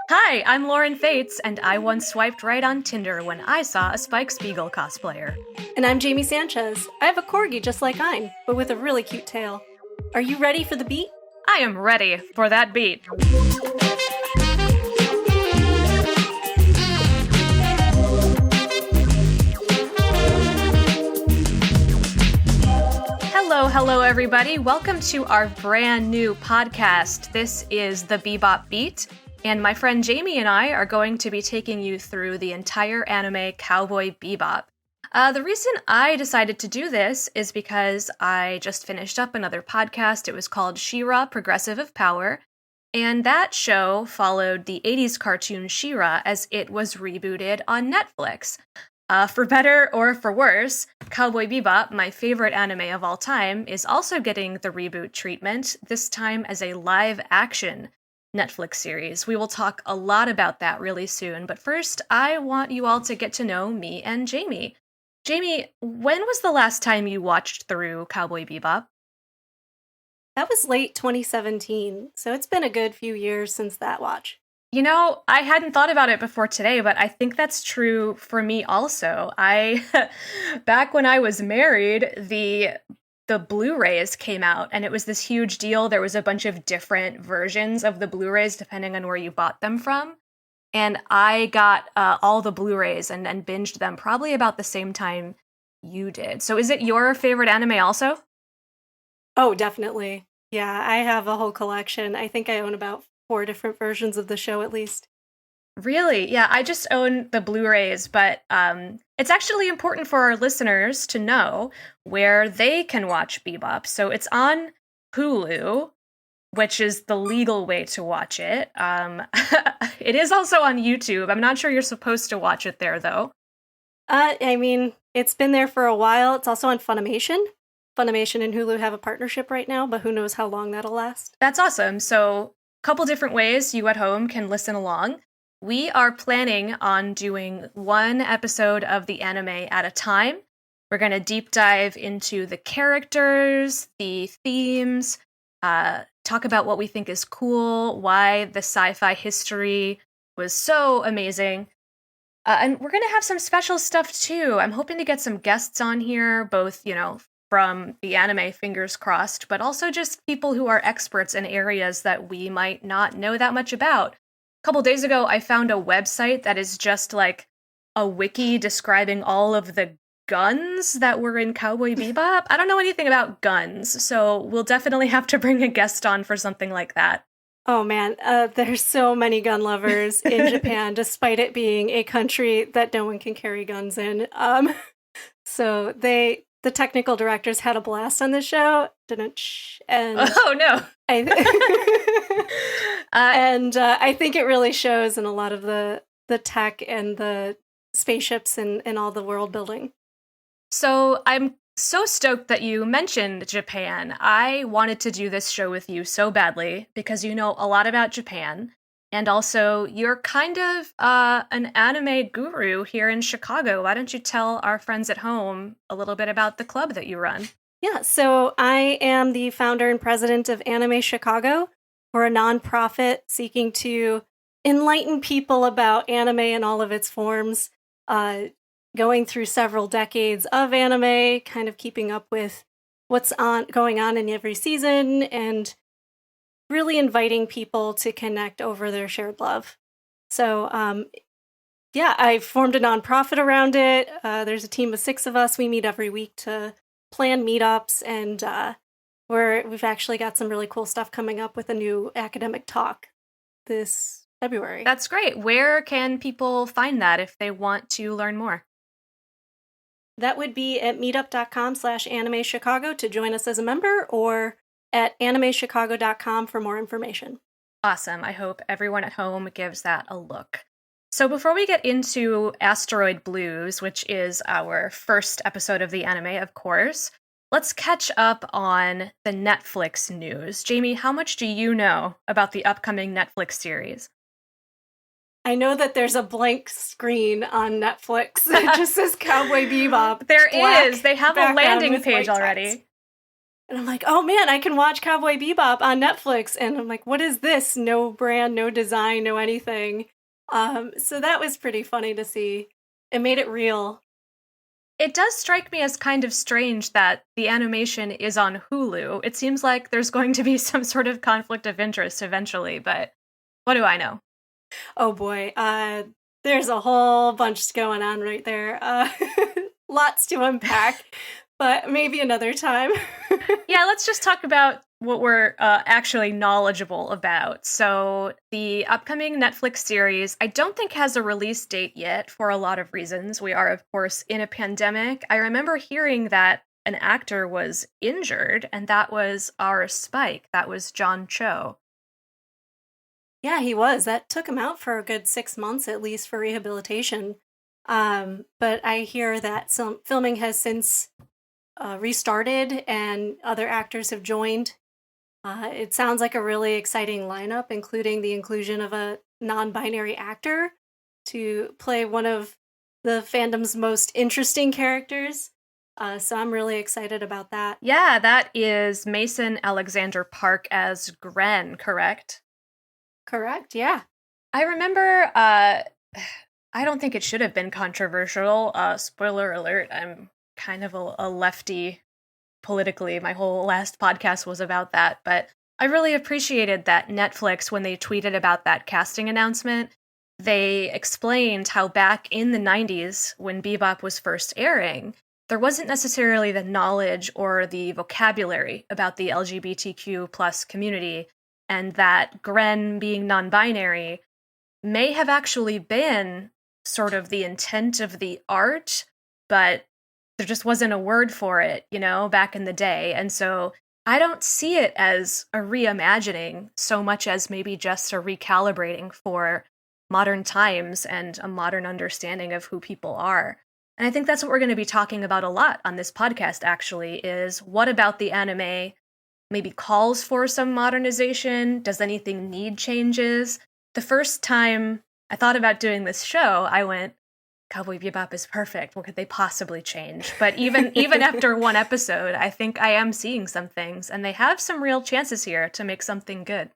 Hi, I'm Lauren Fates, and I once swiped right on Tinder when I saw a Spike Spiegel cosplayer. And I'm Jamie Sanchez. I have a corgi just like Ein, but with a really cute tail. Are you ready for the beat? I am ready for that beat. Hello, everybody. Welcome to our brand new podcast. This is the Bebop Beat, and my friend Jamie and I are going to be taking you through the entire anime Cowboy Bebop. The reason I decided to do this is because I just finished up another podcast. It was called She-Ra, Progressive of Power, and that show followed the 80s cartoon She-Ra as it was rebooted on Netflix. For better or for worse, Cowboy Bebop, my favorite anime of all time, is also getting the reboot treatment, this time as a live-action Netflix series. We will talk a lot about that really soon, but first, I want you all to get to know me and Jamie. Jamie, when was the last time you watched through Cowboy Bebop? That was late 2017, so it's been a good few years since that watch. You know, I hadn't thought about it before today, but I think that's true for me also. Back when I was married, the Blu-rays came out, and it was this huge deal. There was a bunch of different versions of the Blu-rays depending on where you bought them from. And I got all the Blu-rays and binged them probably about the same time you did. So is it your favorite anime also? Oh, definitely. Yeah, I have a whole collection. I think I own about 4 different versions of the show at least. Really? Yeah, I just own the Blu-rays, but it's actually important for our listeners to know where they can watch Bebop. So it's on Hulu, which is the legal way to watch it. It is also on YouTube. I'm not sure you're supposed to watch it there, though. I mean, it's been there for a while. It's also on Funimation. Funimation and Hulu have a partnership right now, but who knows how long that'll last. That's awesome. So a couple different ways you at home can listen along. We are planning on doing one episode of the anime at a time. We're going to deep dive into the characters, the themes, talk about what we think is cool, why the sci-fi history was so amazing. And we're going to have some special stuff too. I'm hoping to get some guests on here, both, from the anime, fingers crossed, but also just people who are experts in areas that we might not know that much about. A couple days ago, I found a website that is just like a wiki describing all of the guns that were in Cowboy Bebop. I don't know anything about guns, so we'll definitely have to bring a guest on for something like that. Oh man, there's so many gun lovers in Japan, despite it being a country that no one can carry guns in. So the technical directors had a blast on the show, and oh no, I think it really shows in a lot of the tech and the spaceships and all the world building. So I'm so stoked that you mentioned Japan. I wanted to do this show with you so badly because you know a lot about Japan. And also, you're kind of an anime guru here in Chicago. Why don't you tell our friends at home a little bit about the club that you run? Yeah, so I am the founder and president of Anime Chicago. We're a nonprofit seeking to enlighten people about anime in all of its forms, going through several decades of anime, kind of keeping up with what's going on in every season, and really inviting people to connect over their shared love. So, I formed a nonprofit around it. There's a team of 6 of us. We meet every week to plan meetups, and we've actually got some really cool stuff coming up with a new academic talk this February. That's great. Where can people find that if they want to learn more? That would be at meetup.com/anime Chicago to join us as a member, or at animechicago.com for more information. Awesome. I hope everyone at home gives that a look. So before we get into Asteroid Blues, which is our first episode of the anime, of course, let's catch up on the Netflix news. Jamie, how much do you know about the upcoming Netflix series? I know that there's a blank screen on Netflix that just says Cowboy Bebop. There is. They have a landing page already. Text. And I'm like, oh man, I can watch Cowboy Bebop on Netflix. And I'm like, what is this? No brand, no design, no anything. So that was pretty funny to see. It made it real. It does strike me as kind of strange that the animation is on Hulu. It seems like there's going to be some sort of conflict of interest eventually, but what do I know? Oh boy, there's a whole bunch going on right there. Lots to unpack, but maybe another time. Yeah, let's just talk about what we're actually knowledgeable about. So, the upcoming Netflix series, I don't think has a release date yet for a lot of reasons. We are, of course, in a pandemic. I remember hearing that an actor was injured, and that was our Spike. That was John Cho. Yeah, he was. That took him out for a good 6 months at least for rehabilitation. But I hear that some filming has since restarted and other actors have joined. It sounds like a really exciting lineup, including the inclusion of a non binary actor to play one of the fandom's most interesting characters. So I'm really excited about that. Yeah, that is Mason Alexander Park as Gren, correct? Correct, yeah. I remember, I don't think it should have been controversial. Spoiler alert, I'm kind of a lefty politically. My whole last podcast was about that, but I really appreciated that Netflix, when they tweeted about that casting announcement, they explained how back in the 90s, when Bebop was first airing, there wasn't necessarily the knowledge or the vocabulary about the LGBTQ plus community, and that Gren being non-binary may have actually been sort of the intent of the art, but there just wasn't a word for it, back in the day. And so I don't see it as a reimagining so much as maybe just a recalibrating for modern times and a modern understanding of who people are. And I think that's what we're going to be talking about a lot on this podcast, actually, is what about the anime maybe calls for some modernization? Does anything need changes? The first time I thought about doing this show, I went, Cowboy Bebop is perfect. What could they possibly change? But even after one episode, I think I am seeing some things, and they have some real chances here to make something good.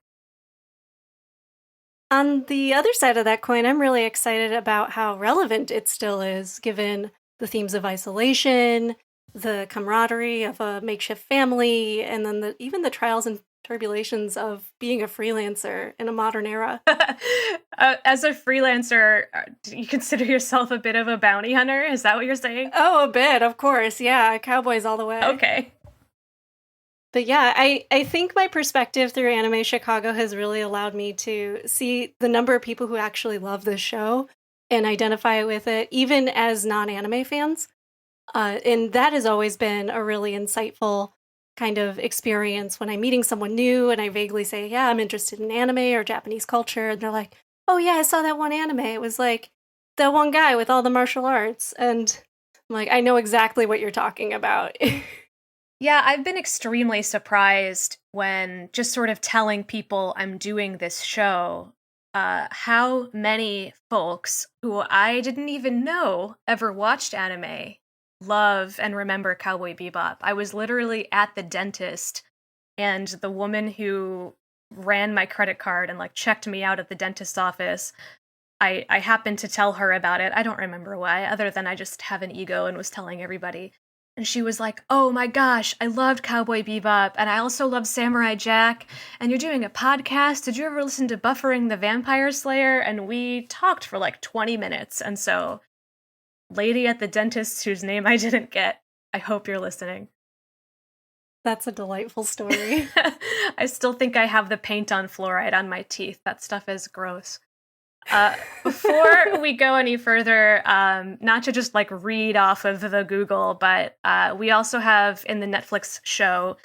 On the other side of that coin, I'm really excited about how relevant it still is, given the themes of isolation, the camaraderie of a makeshift family, and then even the trials and tribulations of being a freelancer in a modern era. As a freelancer, do you consider yourself a bit of a bounty hunter? Is that what you're saying? Oh, a bit, of course. Yeah, cowboys all the way. Okay. But yeah, I think my perspective through Anime Chicago has really allowed me to see the number of people who actually love this show and identify with it, even as non-anime fans. And that has always been a really insightful kind of experience when I'm meeting someone new and I vaguely say, yeah, I'm interested in anime or Japanese culture. And they're like, oh yeah, I saw that one anime. It was like that one guy with all the martial arts. And I'm like, I know exactly what you're talking about. Yeah, I've been extremely surprised when just sort of telling people I'm doing this show, how many folks who I didn't even know ever watched anime love and remember Cowboy Bebop. I was literally at the dentist, and the woman who ran my credit card and checked me out at the dentist's office, I happened to tell her about it. I don't remember why, other than I just have an ego and was telling everybody. And she was like, oh my gosh, I loved Cowboy Bebop, and I also loved Samurai Jack, and you're doing a podcast. Did you ever listen to Buffering the Vampire Slayer? And we talked for 20 minutes. And so, lady at the dentist whose name I didn't get, I hope you're listening. That's a delightful story. I still think I have the paint on fluoride on my teeth. That stuff is gross. Before we go any further, not to just read off of the Google, but we also have in the Netflix show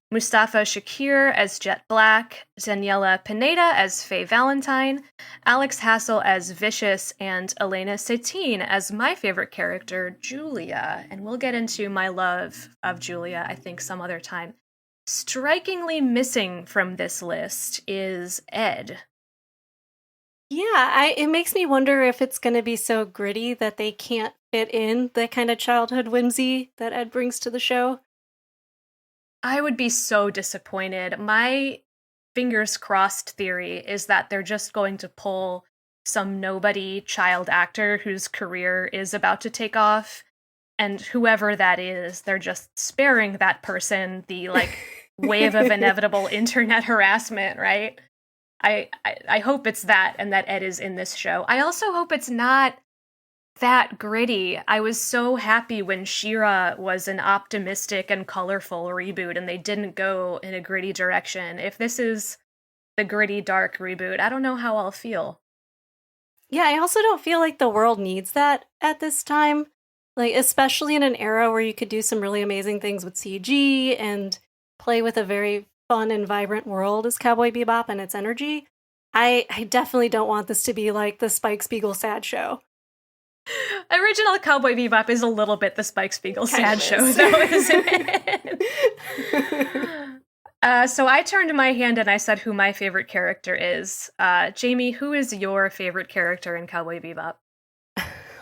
Mustafa Shakir as Jet Black, Daniela Pineda as Faye Valentine, Alex Hassel as Vicious, and Elena Satine as my favorite character, Julia. And we'll get into my love of Julia, I think, some other time. Strikingly missing from this list is Ed. Yeah, it makes me wonder if it's going to be so gritty that they can't fit in the kind of childhood whimsy that Ed brings to the show. I would be so disappointed. My fingers crossed theory is that they're just going to pull some nobody child actor whose career is about to take off, and whoever that is, they're just sparing that person the like wave of inevitable internet harassment, right? I hope it's that, and that Ed is in this show. I also hope it's not that gritty. I was so happy when She-Ra was an optimistic and colorful reboot and they didn't go in a gritty direction. If this is the gritty, dark reboot, I don't know how I'll feel. Yeah, I also don't feel like the world needs that at this time. Like, especially in an era where you could do some really amazing things with CG and play with a very fun and vibrant world as Cowboy Bebop and its energy. I definitely don't want this to be like the Spike Spiegel Sad Show. Original Cowboy Bebop is a little bit the Spike Spiegel Sad Show, though, isn't it? So I turned my hand and I said who my favorite character is. Jamie, who is your favorite character in Cowboy Bebop?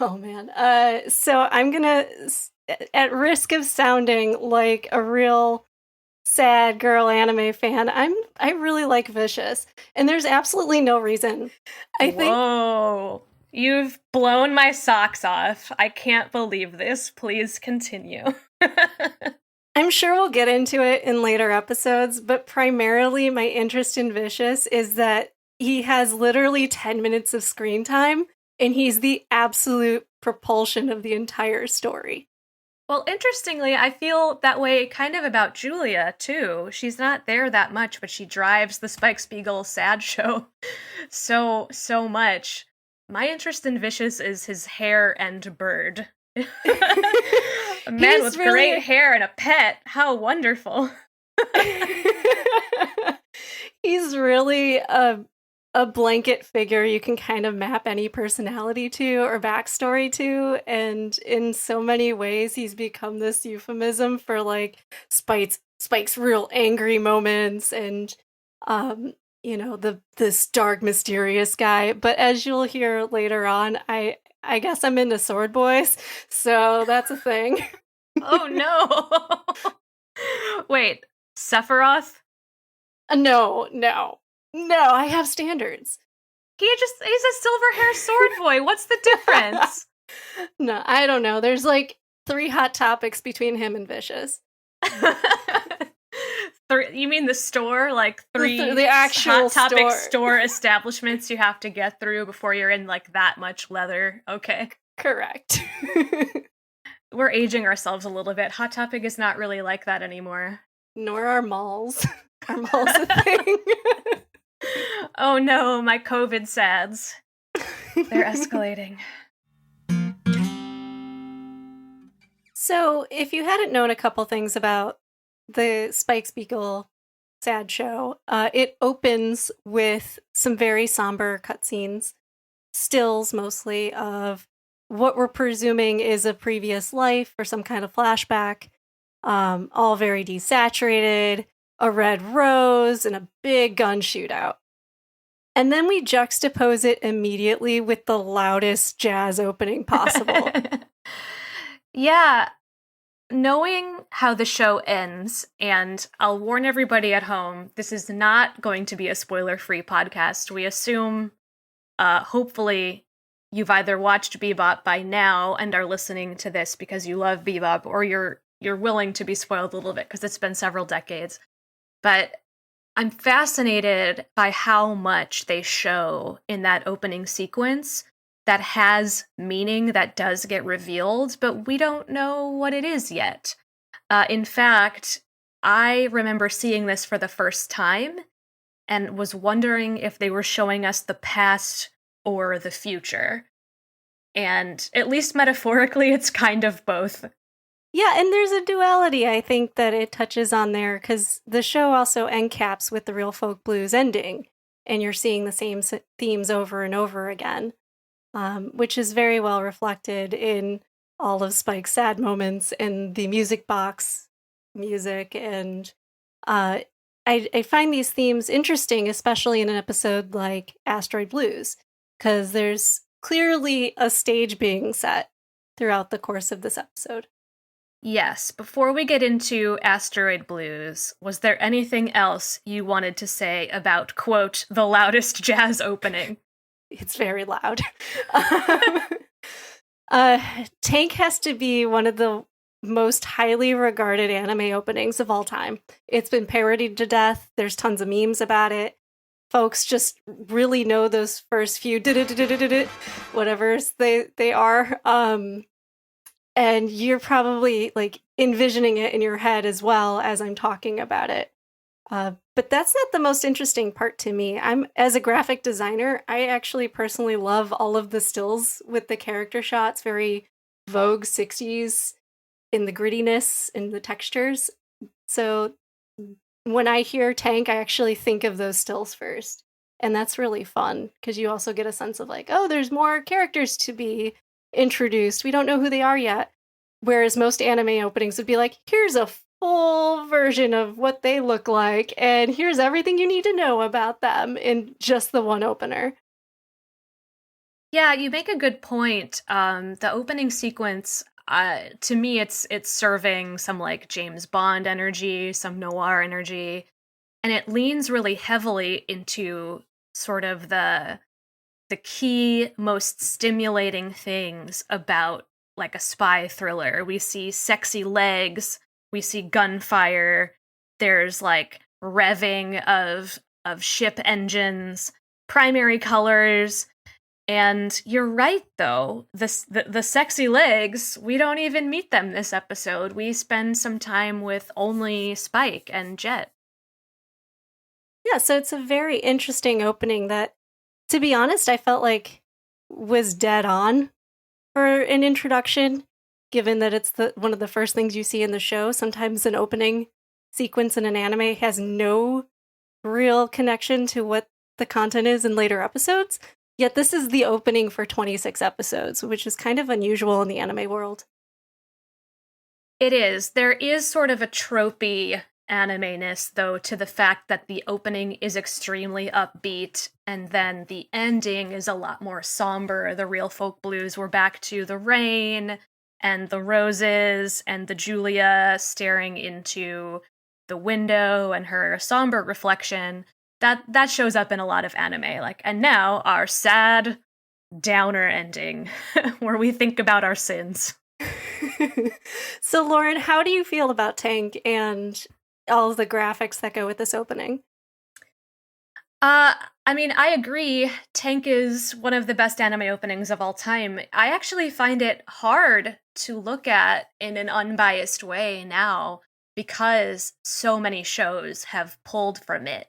Oh, man. So I'm gonna, at risk of sounding like a real sad girl anime fan, I really like Vicious, and there's absolutely no reason. Whoa. You've blown my socks off. I can't believe this. Please continue. I'm sure we'll get into it in later episodes, but primarily my interest in Vicious is that he has literally 10 minutes of screen time, and he's the absolute propulsion of the entire story. Well, interestingly, I feel that way kind of about Julia, too. She's not there that much, but she drives the Spike Spiegel Sad Show so much. My interest in Vicious is his hair and bird. A man with great hair and a pet. How wonderful. He's really a blanket figure you can kind of map any personality to or backstory to, and in so many ways he's become this euphemism for like Spike's real angry moments and this dark mysterious guy. But as you'll hear later on, I guess I'm into sword boys, so that's a thing. Oh no. Wait, Sephiroth? No, I have standards. He's a silver hair sword boy. What's the difference? No, I don't know. There's like 3 hot topics between him and Vicious. You mean the store? Like 3 the actual hot topic store establishments you have to get through before you're in like that much leather. Okay. Correct. We're aging ourselves a little bit. Hot Topic is not really like that anymore. Nor are malls. Are malls a thing? Oh no, my COVID sads. They're escalating. So, if you hadn't known a couple things about the Spike Spiegel Sad Show, it opens with some very somber cutscenes, stills mostly, of what we're presuming is a previous life or some kind of flashback, all very desaturated, a red rose, and a big gun shootout. And then we juxtapose it immediately with the loudest jazz opening possible. Yeah. Knowing how the show ends, and I'll warn everybody at home, this is not going to be a spoiler-free podcast. We assume, hopefully, you've either watched Bebop by now and are listening to this because you love Bebop, or you're willing to be spoiled a little bit because it's been several decades. But I'm fascinated by how much they show in that opening sequence that has meaning that does get revealed, but we don't know what it is yet. In fact, I remember seeing this for the first time and was wondering if they were showing us the past or the future. And at least metaphorically, it's kind of both. Yeah, and there's a duality, I think, that it touches on there, because the show also end caps with the Real Folk Blues ending, and you're seeing the same themes over and over again, which is very well reflected in all of Spike's sad moments and the music box music. And I find these themes interesting, especially in an episode like Asteroid Blues, because there's clearly a stage being set throughout the course of this episode. Yes, before we get into Asteroid Blues, was there anything else you wanted to say about, quote, the loudest jazz opening? It's very loud. Tank has to be one of the most highly regarded anime openings of all time. It's been parodied to death. There's tons of memes about it. Folks just really know those first few whatever they are. And you're probably like envisioning it in your head as well as I'm talking about it. But that's not the most interesting part to me. As a graphic designer, I actually personally love all of the stills with the character shots, very Vogue 60s in the grittiness and the textures. So when I hear Tank, I actually think of those stills first. And that's really fun because you also get a sense of like, oh, there's more characters to be introduced. We don't know who they are yet. Whereas most anime openings would be like, here's a full version of what they look like, and here's everything you need to know about them in just the one opener. Yeah, you make a good point. The opening sequence, to me, it's serving some like James Bond energy, some noir energy, and it leans really heavily into sort of the key, most stimulating things about like a spy thriller. We see sexy legs, we see gunfire, there's like revving of ship engines, primary colors. And you're right, though. The sexy legs, we don't even meet them this episode. We spend some time with only Spike and Jet. Yeah, so it's a very interesting opening that, to be honest, I felt like was dead on for an introduction, given that it's one of the first things you see in the show. Sometimes an opening sequence in an anime has no real connection to what the content is in later episodes. Yet this is the opening for 26 episodes, which is kind of unusual in the anime world. It is. There is sort of a tropey anime-ness, though, to the fact that the opening is extremely upbeat, and then the ending is a lot more somber. The real folk blues, we're back to the rain, and the roses, and the Julia staring into the window, and her somber reflection. That shows up in a lot of anime, like, and now our sad downer ending, where we think about our sins. So, Lauren, how do you feel about Tank and all of the graphics that go with this opening? I mean, I agree. Tank is one of the best anime openings of all time. I actually find it hard to look at in an unbiased way now because so many shows have pulled from it.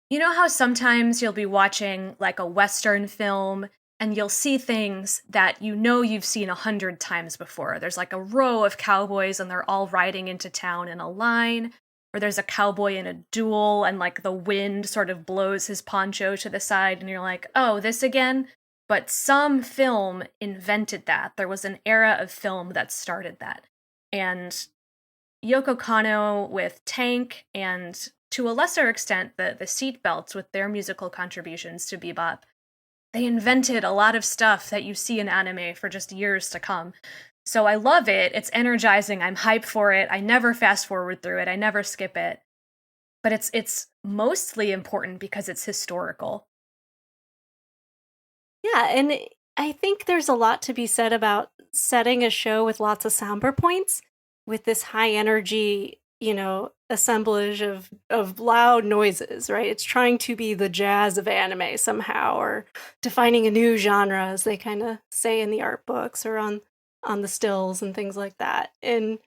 You know how sometimes you'll be watching like a Western film and you'll see things that you know you've seen 100 times before. There's like a row of cowboys and they're all riding into town in a line, or there's a cowboy in a duel and like the wind sort of blows his poncho to the side and you're like, oh, this again? But some film invented that. There was an era of film that started that. And Yoko Kanno with Tank, and to a lesser extent the Seatbelts with their musical contributions to Bebop, they invented a lot of stuff that you see in anime for just years to come. So I love it. It's energizing. I'm hyped for it. I never fast forward through it. I never skip it. But it's mostly important because it's historical. Yeah, and I think there's a lot to be said about setting a show with lots of somber points, with this high energy, assemblage of loud noises, right? It's trying to be the jazz of anime somehow, or defining a new genre, as they kind of say in the art books or on the stills and things like that. And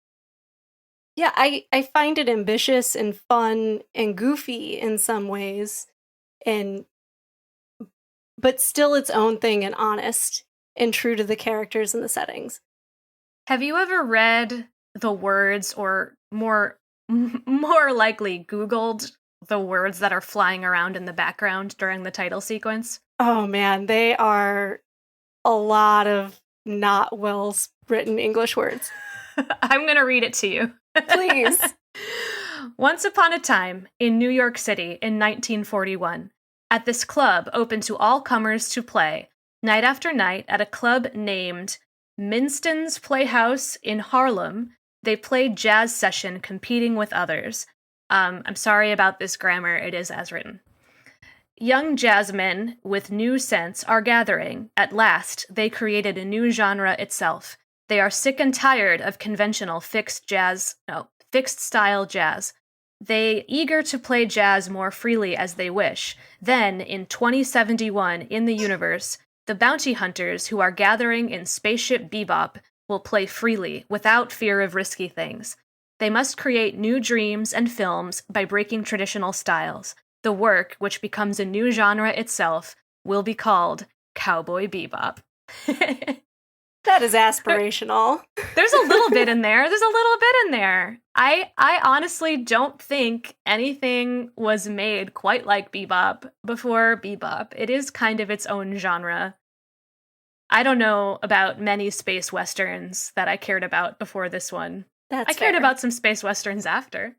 yeah, I find it ambitious and fun and goofy in some ways, but still its own thing and honest and true to the characters and the settings. Have you ever read the words, or more likely Googled the words that are flying around in the background during the title sequence? Oh man, they are a lot of not well written English words. I'm going to read it to you. Please. Once upon a time, in New York City in 1941, at this club open to all comers to play, night after night at a club named Minston's Playhouse in Harlem, They play jazz session competing with others. I'm sorry about this grammar, it is as written. Young jazzmen with new sense are gathering. At last, they created a new genre itself. They are sick and tired of conventional fixed style jazz. They eager to play jazz more freely as they wish. Then, in 2071, in the universe, the bounty hunters who are gathering in Spaceship Bebop will play freely, without fear of risky things. They must create new dreams and films by breaking traditional styles. The work, which becomes a new genre itself, will be called Cowboy Bebop. That is aspirational. There's a little bit in there. I honestly don't think anything was made quite like Bebop before Bebop. It is kind of its own genre. I don't know about many space westerns that I cared about before this one. I cared about some space westerns after.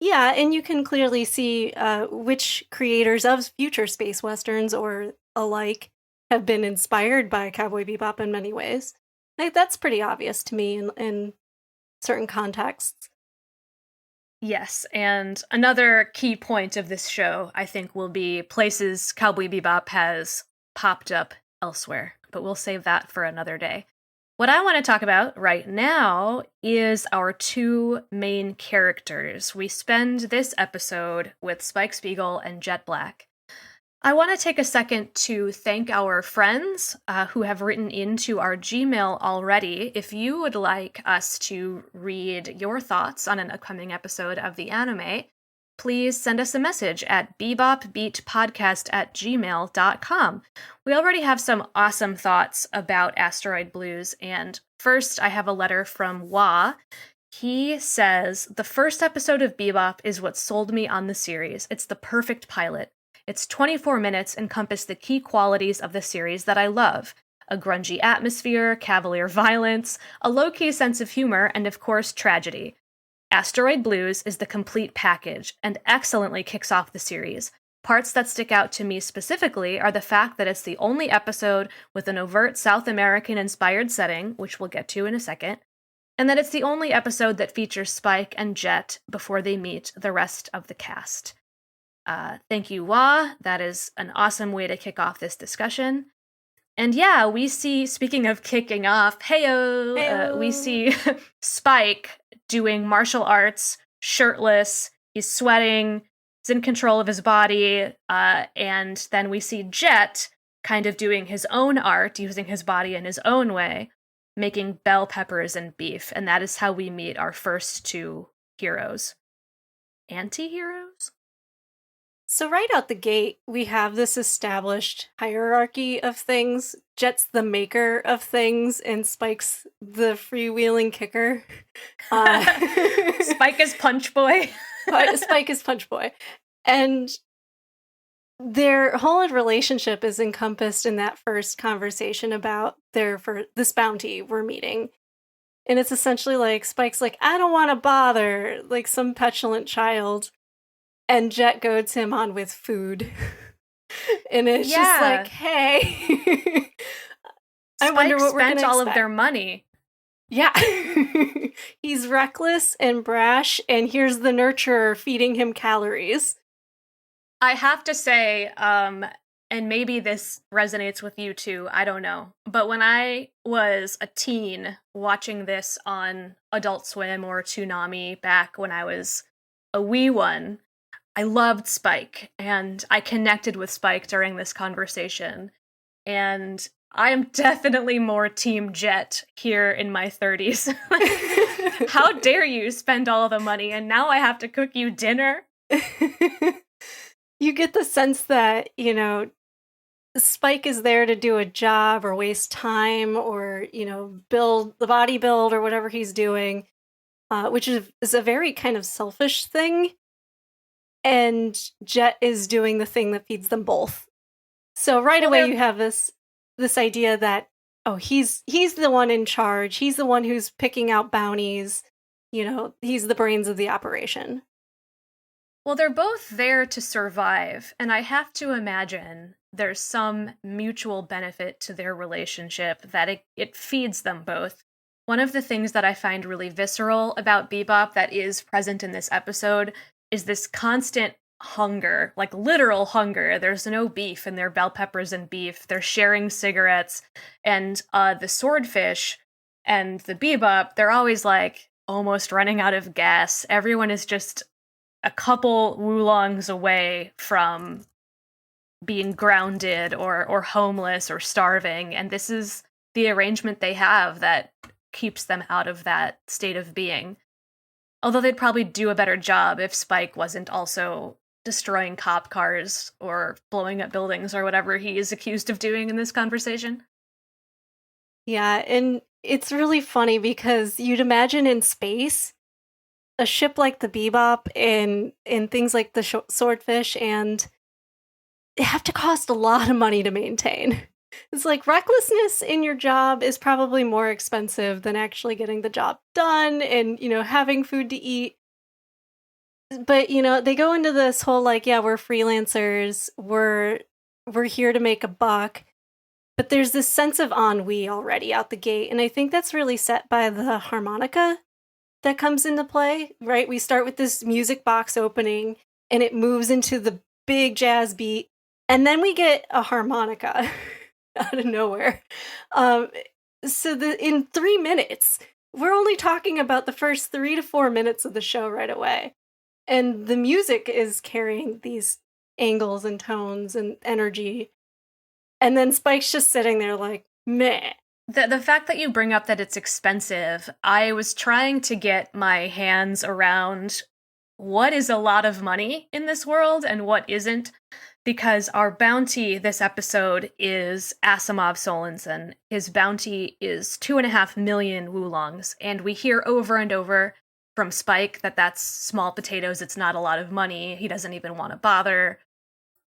Yeah, and you can clearly see which creators of future space westerns or alike have been inspired by Cowboy Bebop in many ways. Like, that's pretty obvious to me in certain contexts. Yes, and another key point of this show, I think, will be places Cowboy Bebop has popped up elsewhere, but we'll save that for another day. What I want to talk about right now is our two main characters. We spend this episode with Spike Spiegel and Jet Black. I want to take a second to thank our friends who have written into our Gmail already. If you would like us to read your thoughts on an upcoming episode of the anime, please send us a message at bebopbeatpodcast@gmail.com. We already have some awesome thoughts about Asteroid Blues, and first I have a letter from Wah. He says, "The first episode of Bebop is what sold me on the series. It's the perfect pilot. Its 24 minutes encompass the key qualities of the series that I love. A grungy atmosphere, cavalier violence, a low-key sense of humor, and of course, tragedy. Asteroid Blues is the complete package and excellently kicks off the series. Parts that stick out to me specifically are the fact that it's the only episode with an overt South American-inspired setting, which we'll get to in a second, and that it's the only episode that features Spike and Jet before they meet the rest of the cast." Thank you, Wah. That is an awesome way to kick off this discussion. And yeah, we see, speaking of kicking off, we see Spike doing martial arts, shirtless, he's sweating, he's in control of his body, and then we see Jet kind of doing his own art, using his body in his own way, making bell peppers and beef, and that is how we meet our first two heroes. Anti-heroes? So right out the gate, we have this established hierarchy of things. Jet's the maker of things, and Spike's the freewheeling kicker. Spike is Punch Boy. Spike is Punch Boy. And their whole relationship is encompassed in that first conversation about this bounty we're meeting. And it's essentially like, Spike's like, "I don't want to bother," like some petulant child. And Jet goads him on with food. And it's just like, hey. I wonder what we're going to expect. Spike spent all of their money. Yeah. He's reckless and brash, and here's the nurturer feeding him calories. I have to say, and maybe this resonates with you too, I don't know. But when I was a teen watching this on Adult Swim or Toonami back when I was a wee one, I loved Spike, and I connected with Spike during this conversation. And I am definitely more Team Jet here in my 30s. How dare you spend all the money, and now I have to cook you dinner? You get the sense that, Spike is there to do a job or waste time or, build the body build or whatever he's doing, which is a very kind of selfish thing. And Jet is doing the thing that feeds them both. So right away you have this idea that, he's the one in charge. He's the one who's picking out bounties. He's the brains of the operation. Well, they're both there to survive, and I have to imagine there's some mutual benefit to their relationship, that it feeds them both. One of the things that I find really visceral about Bebop that is present in this episode is this constant hunger, like literal hunger. There's no beef in their bell peppers and beef. They're sharing cigarettes. And the swordfish and the Bebop, they're always like almost running out of gas. Everyone is just a couple wulongs away from being grounded or homeless or starving. And this is the arrangement they have that keeps them out of that state of being. Although they'd probably do a better job if Spike wasn't also destroying cop cars or blowing up buildings or whatever he is accused of doing in this conversation. Yeah, and it's really funny because you'd imagine in space, a ship like the Bebop and things like the swordfish, and they have to cost a lot of money to maintain. It's like recklessness in your job is probably more expensive than actually getting the job done and, having food to eat. But, they go into this whole like, yeah, we're freelancers, we're here to make a buck. But there's this sense of ennui already out the gate. And I think that's really set by the harmonica that comes into play, right? We start with this music box opening and it moves into the big jazz beat. And then we get a harmonica out of nowhere. So in 3 minutes, we're only talking about the first 3 to 4 minutes of the show right away. And the music is carrying these angles and tones and energy. And then Spike's just sitting there like, meh. The fact that you bring up that it's expensive, I was trying to get my hands around what is a lot of money in this world and what isn't, because our bounty this episode is Asimov Solensen. His bounty is 2.5 million wulongs, and we hear over and over from Spike that that's small potatoes, it's not a lot of money, he doesn't even want to bother.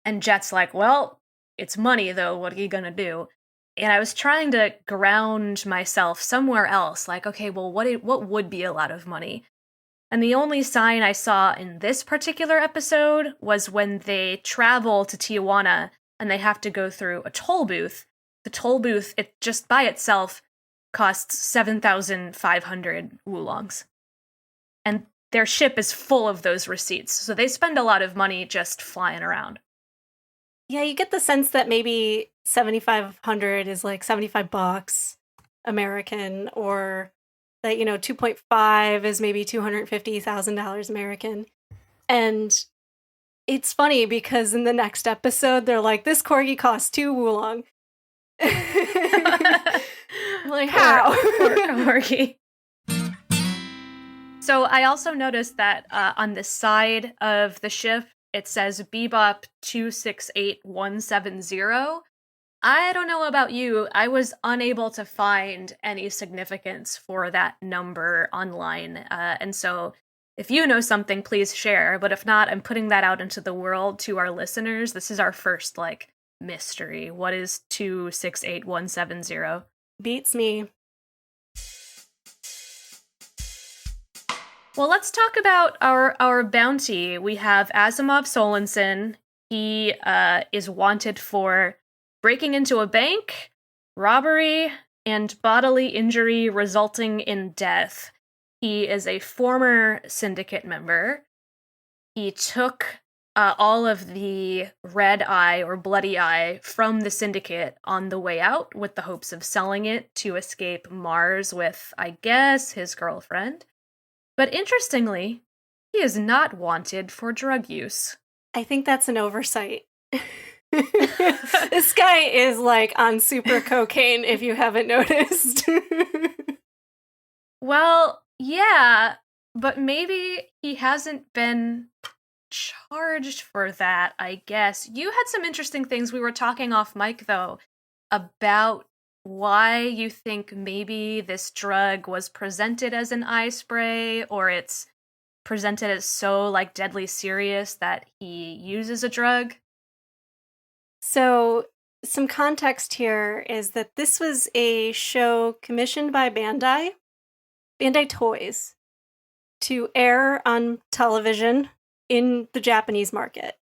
And Jet's like, well, it's money though, what are you gonna do? And I was trying to ground myself somewhere else, like, okay, well, what would be a lot of money? And the only sign I saw in this particular episode was when they travel to Tijuana and they have to go through a toll booth. The toll booth, it just by itself costs 7,500 wulongs. And their ship is full of those receipts, so they spend a lot of money just flying around. Yeah, you get the sense that maybe 7,500 is like $75 American, or that, 2.5 is maybe $250,000 American. And it's funny because in the next episode, they're like, this corgi costs 2 wulong. Like, how? Poor corgi. So I also noticed that on the side of the ship, it says Bebop 268170. I don't know about you, I was unable to find any significance for that number online. And so if you know something, please share. But if not, I'm putting that out into the world to our listeners. This is our first, mystery. What is 268170? Beats me. Well, let's talk about our bounty. We have Asimov Solensen. He is wanted for breaking into a bank, robbery, and bodily injury resulting in death. He is a former syndicate member. He took all of the red eye or bloody eye from the syndicate on the way out with the hopes of selling it to escape Mars with, I guess, his girlfriend. But interestingly, he is not wanted for drug use. I think that's an oversight. This guy is on super cocaine, if you haven't noticed. Well, yeah, but maybe he hasn't been charged for that, I guess. You had some interesting things. We were talking off mic, though, about why you think maybe this drug was presented as an eye spray, or it's presented as so deadly serious that he uses a drug. So some context here is that this was a show commissioned by Bandai Toys, to air on television in the Japanese market.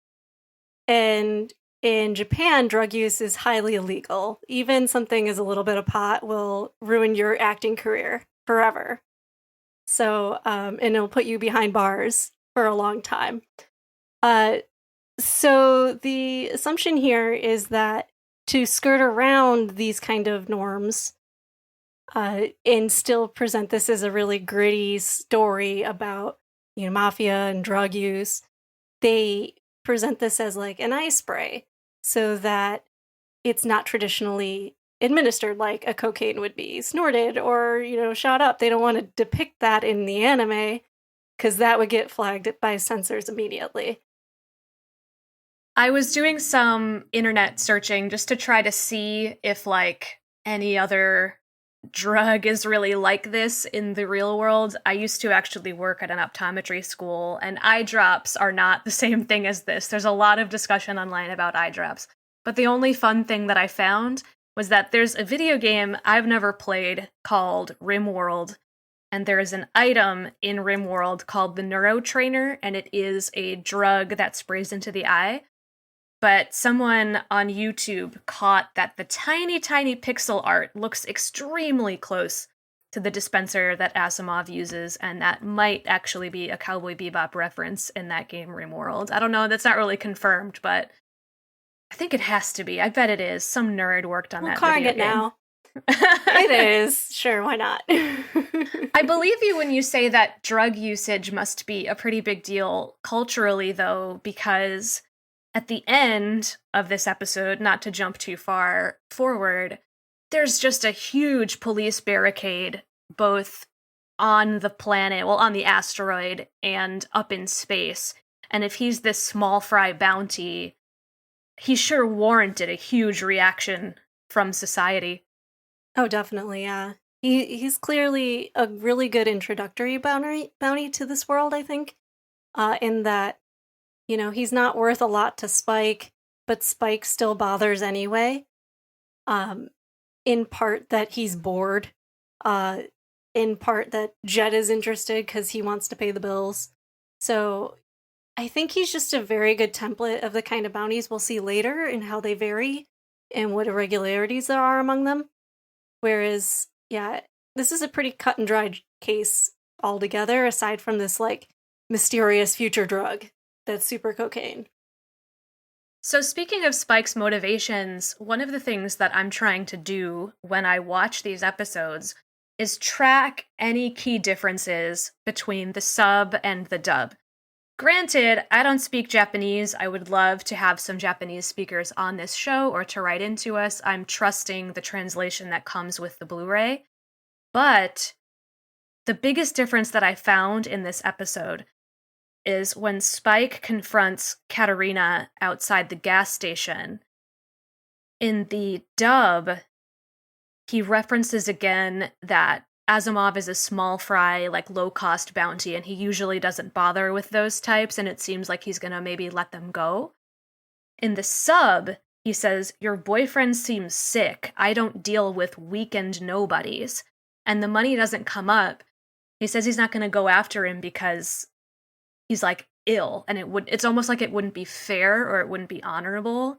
And in Japan, drug use is highly illegal. Even something as a little bit of pot will ruin your acting career. forever. So, and it'll put you behind bars for a long time. So the assumption here is that to skirt around these kind of norms and still present this as a really gritty story about, mafia and drug use, they present this as like an eye spray so that it's not traditionally administered like a cocaine would be snorted or, shot up. They don't want to depict that in the anime because that would get flagged by censors immediately. I was doing some internet searching just to try to see if, like, any other drug is really like this in the real world. I used to actually work at an optometry school, and eye drops are not the same thing as this. There's a lot of discussion online about eye drops. But the only fun thing that I found was that there's a video game I've never played called RimWorld, and there is an item in RimWorld called the Neurotrainer, and it is a drug that sprays into the eye. But someone on YouTube caught that the tiny, tiny pixel art looks extremely close to the dispenser that Asimov uses, and that might actually be a Cowboy Bebop reference in that game RimWorld. I don't know, that's not really confirmed, but I think it has to be. I bet it is. Some nerd worked on that video game. We'll now. It is. Sure, why not? I believe you when you say that drug usage must be a pretty big deal culturally, though, because at the end of this episode, not to jump too far forward, there's just a huge police barricade, both on the planet, well, on the asteroid, and up in space. And if he's this small fry bounty, he sure warranted a huge reaction from society. Oh, definitely, yeah. He's clearly a really good introductory bounty to this world, I think, in that, he's not worth a lot to Spike, but Spike still bothers anyway. In part that he's bored, in part that Jet is interested because he wants to pay the bills. So I think he's just a very good template of the kind of bounties we'll see later and how they vary and what irregularities there are among them. Whereas, yeah, this is a pretty cut and dried case altogether, aside from this, like, mysterious future drug that's super cocaine. So speaking of Spike's motivations, one of the things that I'm trying to do when I watch these episodes is track any key differences between the sub and the dub. Granted, I don't speak Japanese. I would love to have some Japanese speakers on this show or to write into us. I'm trusting the translation that comes with the Blu-ray. But the biggest difference that I found in this episode is when Spike confronts Katarina outside the gas station. In the dub, he references again that Asimov is a small fry, like low-cost bounty, and he usually doesn't bother with those types, and it seems like he's gonna maybe let them go. In the sub, he says, "Your boyfriend seems sick. I don't deal with weakened nobodies." And the money doesn't come up. He says he's not gonna go after him because he's, like, ill, and it's almost like it wouldn't be fair or it wouldn't be honorable.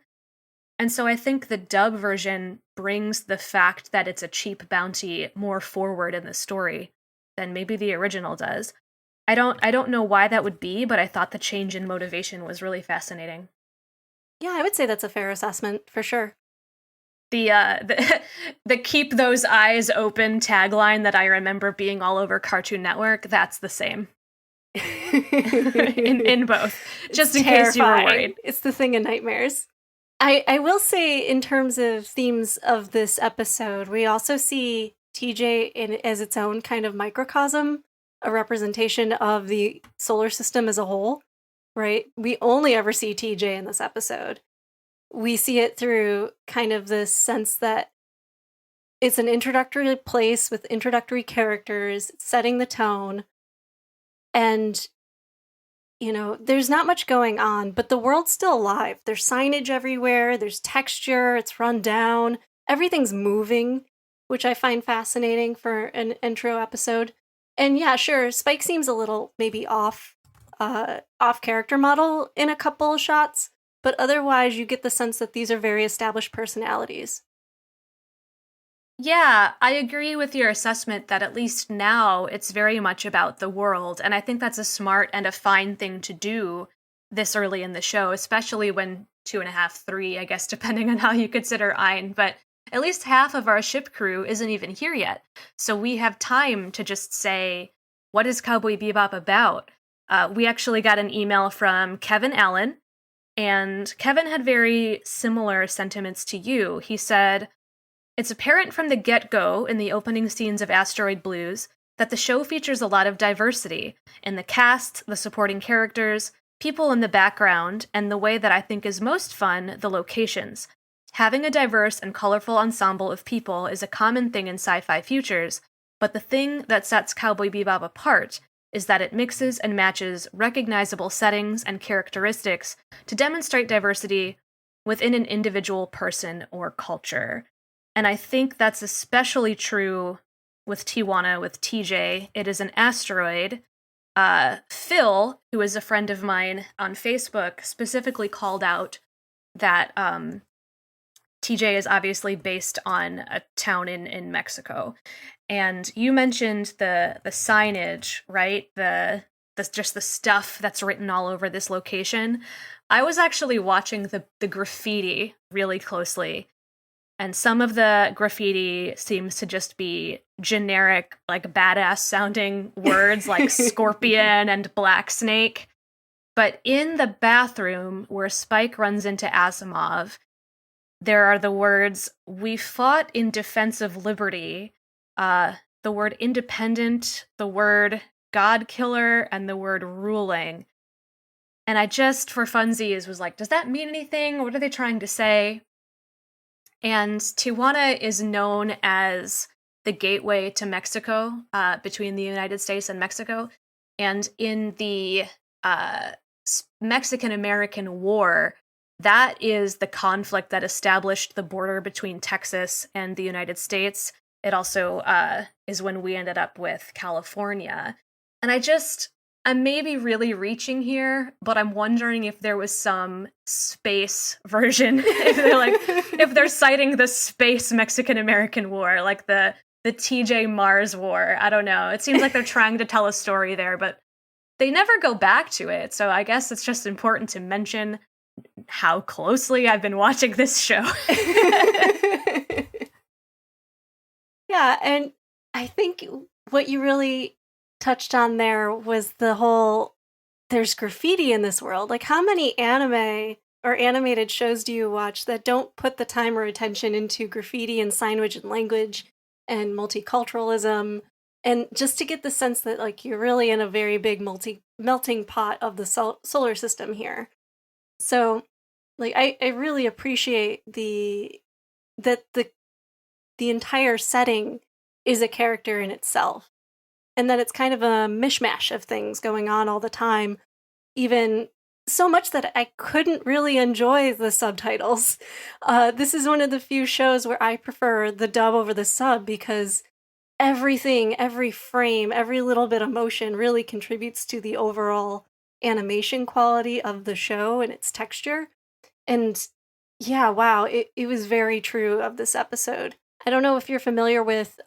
And so I think the dub version brings the fact that it's a cheap bounty more forward in the story than maybe the original does. I don't know why that would be, but I thought the change in motivation was really fascinating. Yeah, I would say that's a fair assessment, for sure. The keep those eyes open tagline that I remember being all over Cartoon Network, that's the same. in both. Just in case you were worried. It's the thing in nightmares. I will say, in terms of themes of this episode, we also see TJ as its own kind of microcosm, a representation of the solar system as a whole, right? We only ever see TJ in this episode. We see it through kind of this sense that it's an introductory place with introductory characters, setting the tone, and there's not much going on, but the world's still alive. There's signage everywhere, there's texture, it's run down, everything's moving, which I find fascinating for an intro episode. And yeah, sure, Spike seems a little maybe off character model in a couple shots, but otherwise you get the sense that these are very established personalities. Yeah, I agree with your assessment that at least now it's very much about the world. And I think that's a smart and a fine thing to do this early in the show, especially when two and a half, three, I guess, depending on how you consider Ein. But at least half of our ship crew isn't even here yet. So we have time to just say, what is Cowboy Bebop about? We actually got an email from Kevin Allen, and Kevin had very similar sentiments to you. He said, it's apparent from the get-go in the opening scenes of Asteroid Blues that the show features a lot of diversity in the cast, the supporting characters, people in the background, and the way that I think is most fun, the locations. Having a diverse and colorful ensemble of people is a common thing in sci-fi futures, but the thing that sets Cowboy Bebop apart is that it mixes and matches recognizable settings and characteristics to demonstrate diversity within an individual person or culture. And I think that's especially true with Tijuana, with TJ. It is an asteroid. Phil, who is a friend of mine on Facebook, specifically called out that TJ is obviously based on a town in Mexico. And you mentioned the signage, right? The just the stuff that's written all over this location. I was actually watching the graffiti really closely. And some of the graffiti seems to just be generic, like badass sounding words like scorpion and black snake. But in the bathroom where Spike runs into Asimov, there are the words, "We fought in defense of liberty," the word independent, the word God killer, and the word ruling. And I just, for funsies, was like, does that mean anything? What are they trying to say? And Tijuana is known as the gateway to Mexico, between the United States and Mexico. And in the Mexican-American War, that is the conflict that established the border between Texas and the United States. It also is when we ended up with California. And I'm maybe really reaching here, but I'm wondering if there was some space version. if they're citing the space Mexican-American War, like the TJ Mars War. I don't know. It seems like they're trying to tell a story there, but they never go back to it. So I guess it's just important to mention how closely I've been watching this show. Yeah, and I think what you really touched on there was the whole there's graffiti in this world. Like, how many anime or animated shows do you watch that don't put the time or attention into graffiti and signage and language and multiculturalism, and just to get the sense that like you're really in a very big melting pot of the solar system here. So like I really appreciate that the entire setting is a character in itself, and that it's kind of a mishmash of things going on all the time, even so much that I couldn't really enjoy the subtitles. This is one of the few shows where I prefer the dub over the sub, because everything, every frame, every little bit of motion really contributes to the overall animation quality of the show and its texture. And yeah, wow, it was very true of this episode. I don't know if you're familiar with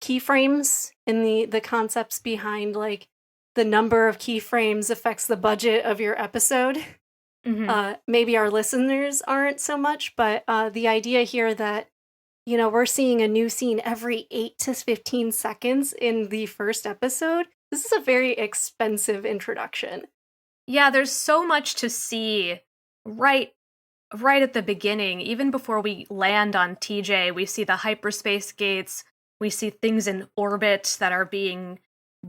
keyframes and the concepts behind like the number of keyframes affects the budget of your episode. Mm-hmm. Maybe our listeners aren't so much, but the idea here that, you know, we're seeing a new scene every 8 to 15 seconds in the first episode. This is a very expensive introduction. Yeah, there's so much to see right at the beginning. Even before we land on TJ, we see the hyperspace gates. We see things in orbit that are being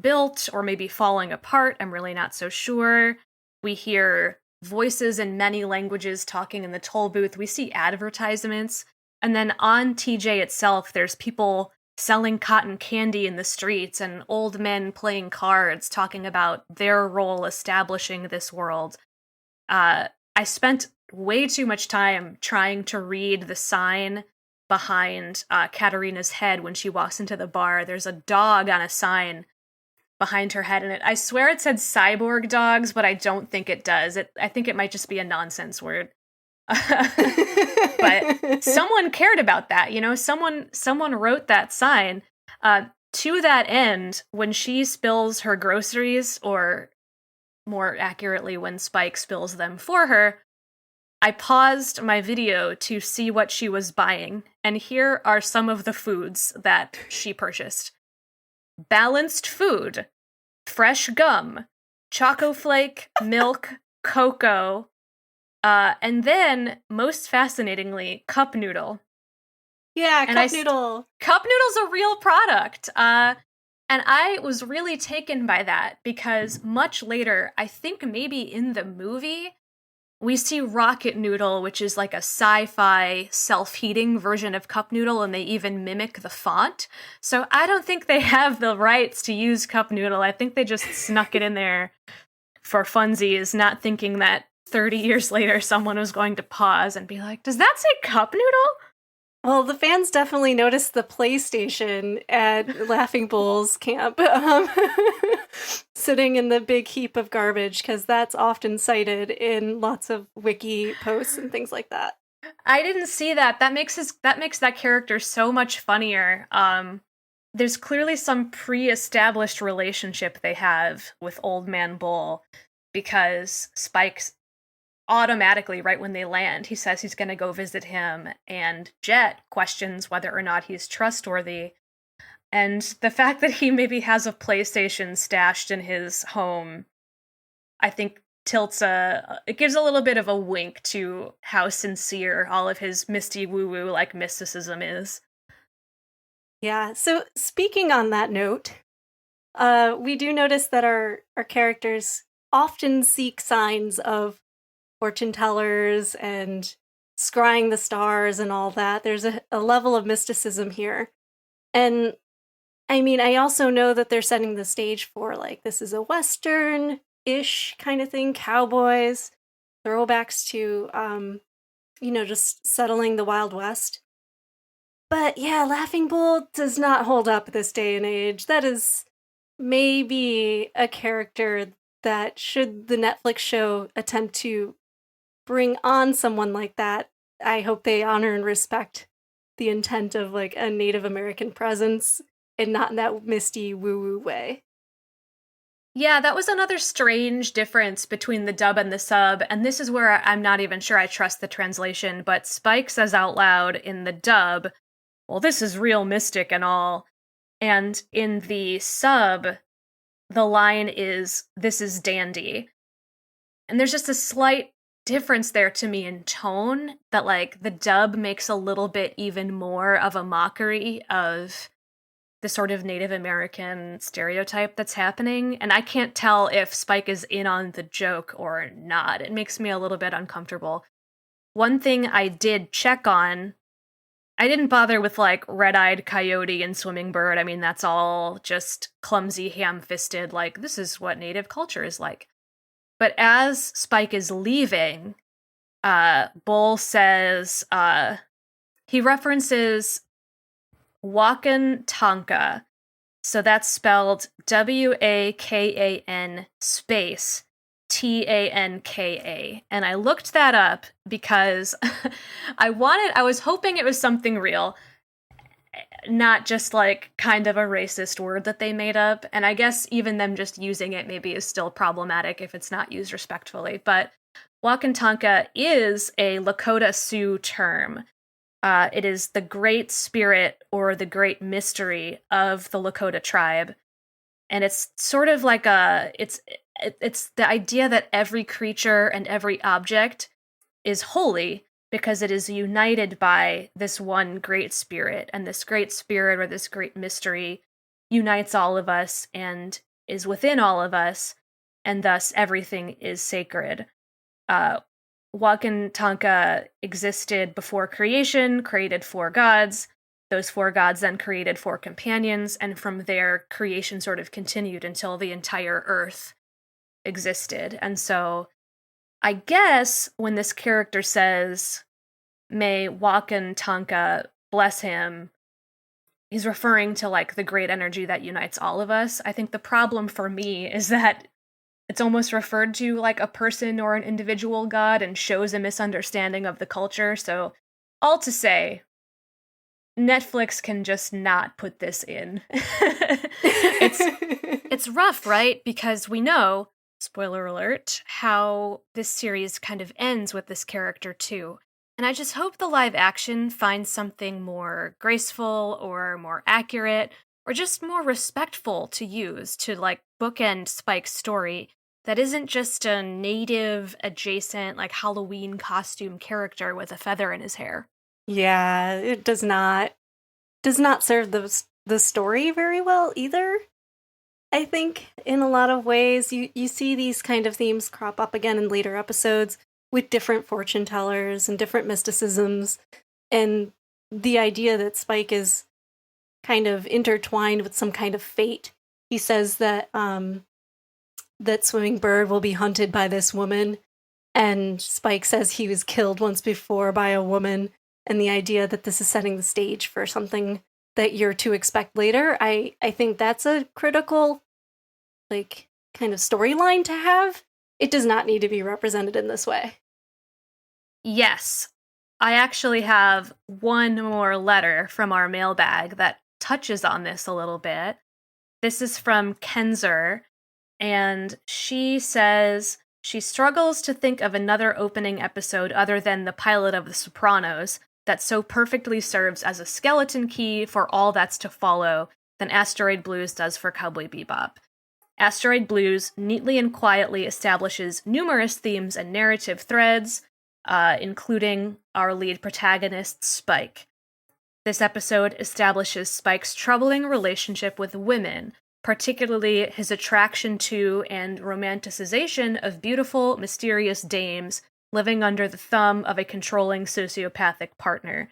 built or maybe falling apart. I'm really not so sure. We hear voices in many languages talking in the toll booth. We see advertisements. And then on TJ itself, there's people selling cotton candy in the streets and old men playing cards talking about their role establishing this world. I spent way too much time trying to read the sign behind Katarina's head when she walks into the bar. There's a dog on a sign behind her head, and I swear it said cyborg dogs, but I don't think it does. I think it might just be a nonsense word. But someone cared about that, someone wrote that sign. To that end, when she spills her groceries, or more accurately, when Spike spills them for her, I paused my video to see what she was buying, and here are some of the foods that she purchased. Balanced food, fresh gum, Choco Flake, milk, cocoa, and then, most fascinatingly, cup noodle. Yeah, cup noodle. Cup noodle's a real product. And I was really taken by that because much later, I think maybe in the movie, we see Rocket Noodle, which is like a sci-fi self-heating version of cup noodle, and they even mimic the font. So I don't think they have the rights to use cup noodle. I think they just snuck it in there for funsies, not thinking that 30 years later someone was going to pause and be like, does that say cup noodle? Well, the fans definitely noticed the PlayStation at Laughing Bull's camp, sitting in the big heap of garbage, because that's often cited in lots of wiki posts and things like that. I didn't see that. That makes that character so much funnier. There's clearly some pre-established relationship they have with Old Man Bull, because Spike's automatically, right when they land, he says he's going to go visit him, and Jet questions whether or not he's trustworthy. And the fact that he maybe has a PlayStation stashed in his home, I think it gives a little bit of a wink to how sincere all of his misty woo-woo like mysticism is. Yeah, so speaking on that note, we do notice that our characters often seek signs of fortune tellers and scrying the stars and all that. There's a level of mysticism here. And I mean, I also know that they're setting the stage for, like, this is a Western-ish kind of thing, cowboys, throwbacks to, just settling the Wild West. But yeah, Laughing Bull does not hold up this day and age. That is maybe a character that, should the Netflix show attempt to bring on someone like that, I hope they honor and respect the intent of, like, a Native American presence, and not in that misty woo-woo way. Yeah, that was another strange difference between the dub and the sub, and this is where I'm not even sure I trust the translation, but Spike says out loud in the dub, well, this is real mystic and all, and in the sub, the line is, this is dandy. And there's just a slight difference there to me in tone, that, like, the dub makes a little bit even more of a mockery of the sort of Native American stereotype that's happening, and I can't tell if Spike is in on the joke or not. It makes me a little bit uncomfortable. One thing I did check on, I didn't bother with, like, red-eyed coyote and swimming bird. I mean, that's all just clumsy, ham-fisted, like, this is what Native culture is like. But as Spike is leaving, Bull says, he references Wakan Tanka. So that's spelled Wakan space Tanka. And I looked that up because I was hoping it was something real, not just, like, kind of a racist word that they made up. And I guess even them just using it maybe is still problematic if it's not used respectfully. But Wakantanka is a Lakota Sioux term. It is the great spirit or the great mystery of the Lakota tribe. And it's sort of like it's the idea that every creature and every object is holy because it is united by this one great spirit, and this great spirit or this great mystery unites all of us and is within all of us, and thus everything is sacred. Wakantanka existed before creation, created 4 gods. Those 4 gods then created 4 companions, and from there, creation sort of continued until the entire earth existed. And so, I guess when this character says, may Wakantanka bless him, he's referring to, like, the great energy that unites all of us. I think the problem for me is that It's almost referred to like a person or an individual god and shows a misunderstanding of the culture. So, all to say, Netflix can just not put this in. It's rough, right? Because we know, spoiler alert, how this series kind of ends with this character too. And I just hope the live action finds something more graceful or more accurate or just more respectful to use to like bookend Spike's story that isn't just a native adjacent like Halloween costume character with a feather in his hair. Yeah, it does not serve the story very well either. I think in a lot of ways you see these kind of themes crop up again in later episodes with different fortune tellers and different mysticisms, and the idea that Spike is kind of intertwined with some kind of fate. He says that that Swimming Bird will be hunted by this woman, and Spike says he was killed once before by a woman, and the idea that this is setting the stage for something that you're to expect later, I think that's a critical, like, kind of storyline to have. It does not need to be represented in this way. Yes. I actually have one more letter from our mailbag that touches on this a little bit. This is from Kenzer, and she says she struggles to think of another opening episode other than the pilot of The Sopranos that so perfectly serves as a skeleton key for all that's to follow than Asteroid Blues does for Cowboy Bebop. Asteroid Blues neatly and quietly establishes numerous themes and narrative threads, including our lead protagonist, Spike. This episode establishes Spike's troubling relationship with women, particularly his attraction to and romanticization of beautiful, mysterious dames living under the thumb of a controlling sociopathic partner.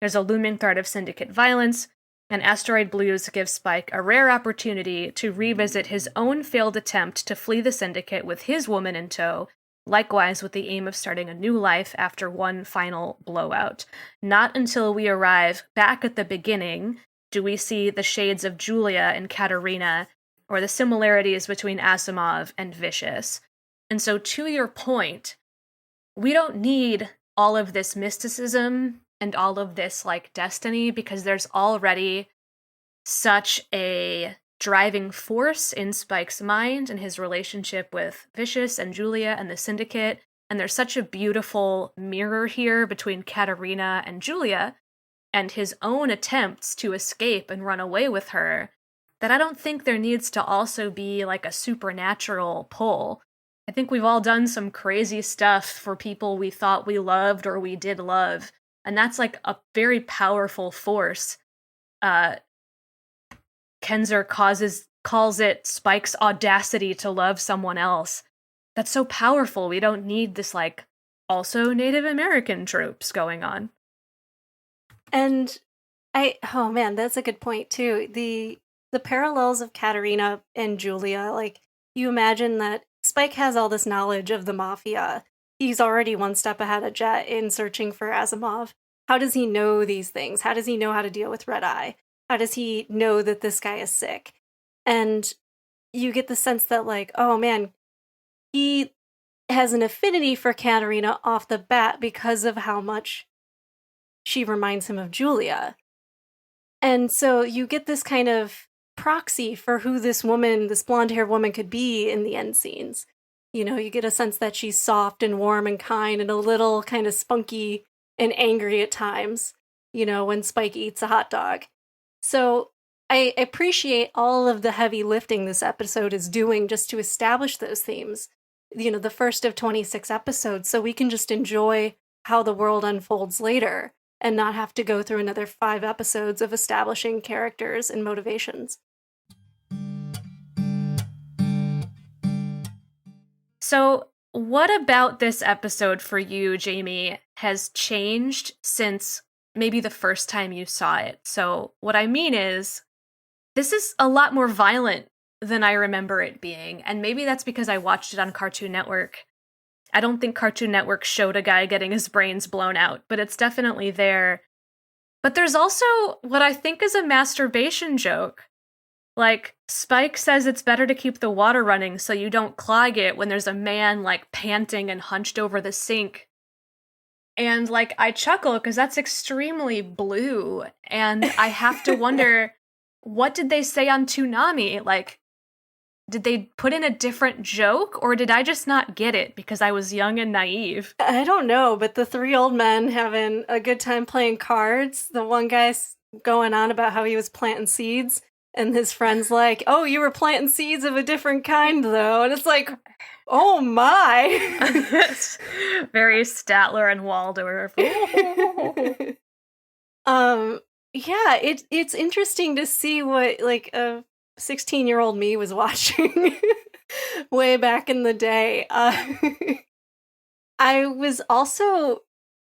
There's a looming threat of syndicate violence, and Asteroid Blues gives Spike a rare opportunity to revisit his own failed attempt to flee the syndicate with his woman in tow, likewise with the aim of starting a new life after one final blowout. Not until we arrive back at the beginning do we see the shades of Julia and Katerina, or the similarities between Asimov and Vicious. And so, to your point, we don't need all of this mysticism and all of this, like, destiny, because there's already such a driving force in Spike's mind and his relationship with Vicious and Julia and the Syndicate, and there's such a beautiful mirror here between Katerina and Julia and his own attempts to escape and run away with her, that I don't think there needs to also be like a supernatural pull. I think we've all done some crazy stuff for people we thought we loved or we did love, and that's like a very powerful force. Kenzer calls it Spike's audacity to love someone else. That's so powerful. We don't need this like also Native American tropes going on. And oh man, that's a good point too. The parallels of Katerina and Julia, like, you imagine that Spike has all this knowledge of the mafia. He's already one step ahead of Jet in searching for Asimov. How does he know these things? How does he know how to deal with Red Eye? How does he know that this guy is sick? And you get the sense that, like, oh man, he has an affinity for Katerina off the bat because of how much she reminds him of Julia. And so you get this kind of proxy for who this woman, this blonde-haired woman, could be in the end scenes. You know, you get a sense that she's soft and warm and kind and a little kind of spunky and angry at times, you know, when Spike eats a hot dog. So I appreciate all of the heavy lifting this episode is doing just to establish those themes. You know, the first of 26 episodes, so we can just enjoy how the world unfolds later and not have to go through another 5 episodes of establishing characters and motivations. So, what about this episode for you, Jamie, has changed since maybe the first time you saw it? So, what I mean is, this is a lot more violent than I remember it being, and maybe that's because I watched it on Cartoon Network. I don't think Cartoon Network showed a guy getting his brains blown out, but it's definitely there. But there's also what I think is a masturbation joke. Like, Spike says it's better to keep the water running so you don't clog it when there's a man, like, panting and hunched over the sink. And, like, I chuckle because that's extremely blue. And I have to wonder, what did they say on Toonami? Like, did they put in a different joke, or did I just not get it because I was young and naive? I don't know, but the three old men having a good time playing cards. The one guy's going on about how he was planting seeds, and his friend's like, "Oh, you were planting seeds of a different kind, though." And it's like, oh my. It's very Statler and Waldorf. Yeah, it's interesting to see what, like, a 16-year-old me was watching way back in the day. I was also,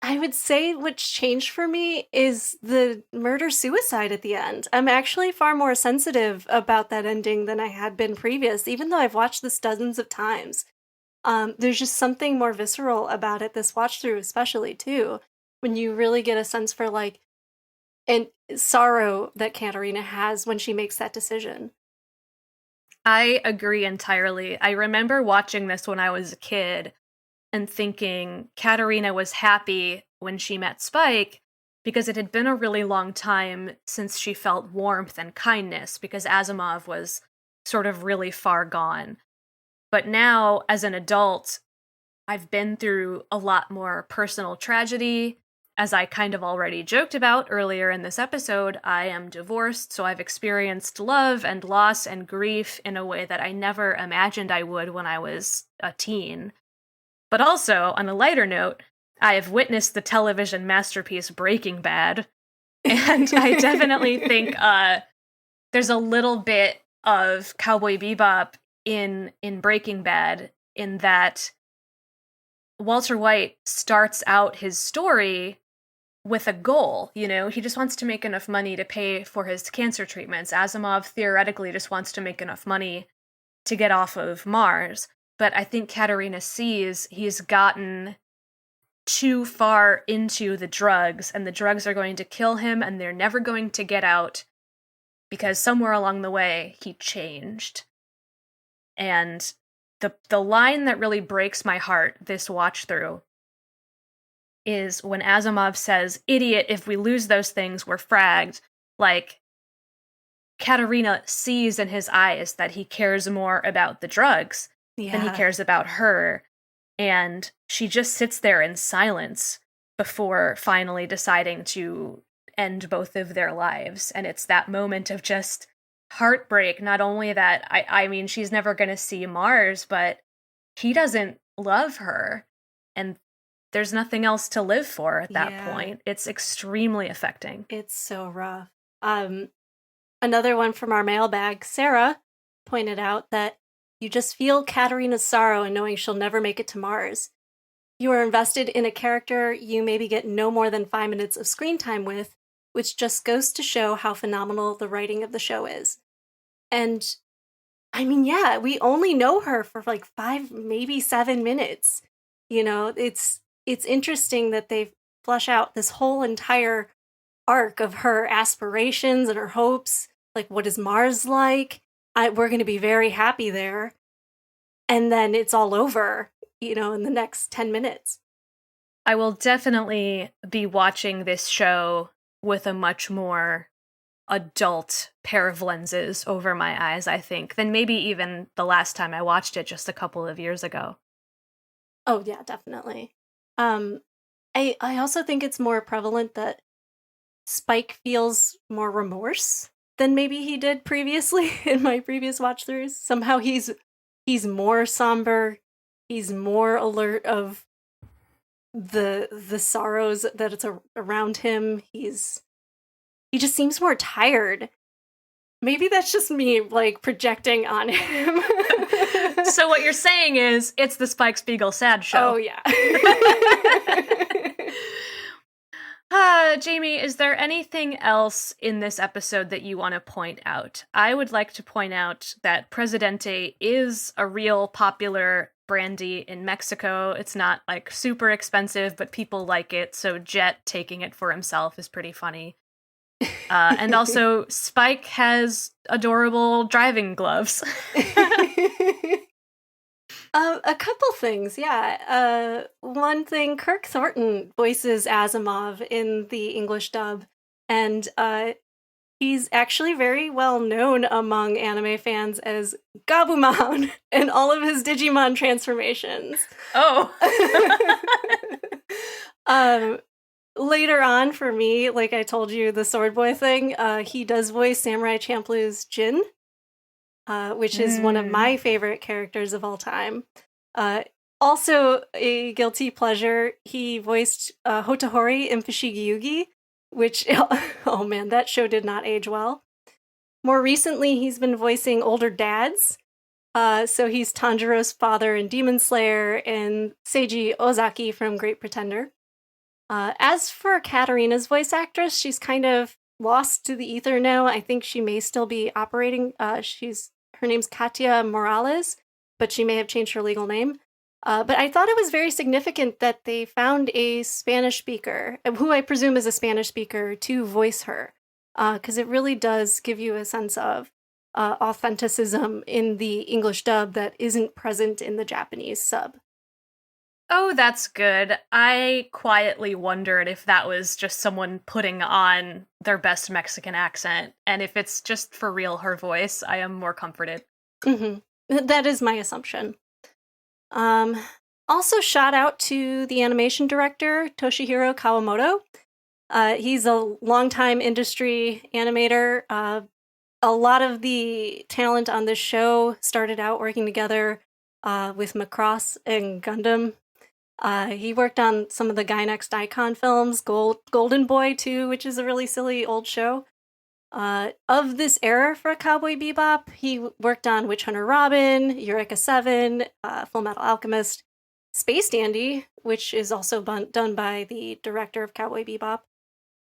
I would say what's changed for me is the murder-suicide at the end. I'm actually far more sensitive about that ending than I had been previous, even though I've watched this dozens of times. There's just something more visceral about it, this watch-through especially, too, when you really get a sense for, like, and sorrow that Katarina has when she makes that decision. I agree entirely. I remember watching this when I was a kid and thinking Katarina was happy when she met Spike because it had been a really long time since she felt warmth and kindness because Asimov was sort of really far gone. But now, as an adult, I've been through a lot more personal tragedy. As I kind of already joked about earlier in this episode, I am divorced, so I've experienced love and loss and grief in a way that I never imagined I would when I was a teen. But also, on a lighter note, I have witnessed the television masterpiece Breaking Bad, and I definitely think there's a little bit of Cowboy Bebop in Breaking Bad, in that Walter White starts out his story with a goal, you know? He just wants to make enough money to pay for his cancer treatments. Asimov theoretically just wants to make enough money to get off of Mars. But I think Katarina sees he's gotten too far into the drugs, and the drugs are going to kill him, and they're never going to get out because somewhere along the way he changed. And the line that really breaks my heart this watch through is when Asimov says, "Idiot, if we lose those things, we're fragged." Like, Katarina sees in his eyes that he cares more about the drugs than he cares about her. And she just sits there in silence before finally deciding to end both of their lives. And it's that moment of just heartbreak. Not only that, I mean, she's never going to see Mars, but he doesn't love her. And there's nothing else to live for at that point. It's extremely affecting. It's so rough. Another one from our mailbag, Sarah, pointed out that you just feel Katarina's sorrow in knowing she'll never make it to Mars. You are invested in a character you maybe get no more than 5 minutes of screen time with, which just goes to show how phenomenal the writing of the show is. And, I mean, yeah, we only know her for like 5, maybe 7 minutes. You know, it's interesting that they flesh out this whole entire arc of her aspirations and her hopes. Like, what is Mars like? We're going to be very happy there. And then it's all over, you know, in the next 10 minutes. I will definitely be watching this show with a much more adult pair of lenses over my eyes, I think, than maybe even the last time I watched it just a couple of years ago. Oh, yeah, definitely. I also think it's more prevalent that Spike feels more remorse than maybe he did previously in my previous watch-throughs. Somehow he's more somber, he's more alert of the sorrows that it's around him. He just seems more tired. Maybe that's just me, like, projecting on him. So what you're saying is, it's the Spike Spiegel Sad Show. Oh, yeah. Jamie, is there anything else in this episode that you want to point out? I would like to point out that Presidente is a real popular brandy in Mexico. It's not, like, super expensive, but people like it, so Jet taking it for himself is pretty funny. And also, Spike has adorable driving gloves. A couple things, yeah. One thing, Kirk Thornton voices Asimov in the English dub, and he's actually very well known among anime fans as Gabumon in all of his Digimon transformations. Oh. Later on, for me, like I told you, the Sword Boy thing, he does voice Samurai Champloo's Jin, which is one of my favorite characters of all time. Also, a guilty pleasure, he voiced Hotohori in Fushigi Yugi, which, oh man, that show did not age well. More recently, he's been voicing older dads. So he's Tanjiro's father in Demon Slayer and Seiji Ozaki from Great Pretender. As for Katarina's voice actress, she's kind of lost to the ether now. I think she may still be operating. Her name's Katia Morales, but she may have changed her legal name. But I thought it was very significant that they found a Spanish speaker, who I presume is a Spanish speaker, to voice her, because it really does give you a sense of authenticism in the English dub that isn't present in the Japanese sub. Oh, that's good. I quietly wondered if that was just someone putting on their best Mexican accent, and if it's just for real her voice, I am more comforted. Mm-hmm. That is my assumption. Also, shout out to the animation director, Toshihiro Kawamoto. He's a longtime industry animator. A lot of the talent on this show started out working together with Macross and Gundam. He worked on some of the Gainax Daikon films, Golden Boy too, which is a really silly old show. Of this era for Cowboy Bebop, he worked on Witch Hunter Robin, Eureka 7, Full Metal Alchemist, Space Dandy, which is also done by the director of Cowboy Bebop.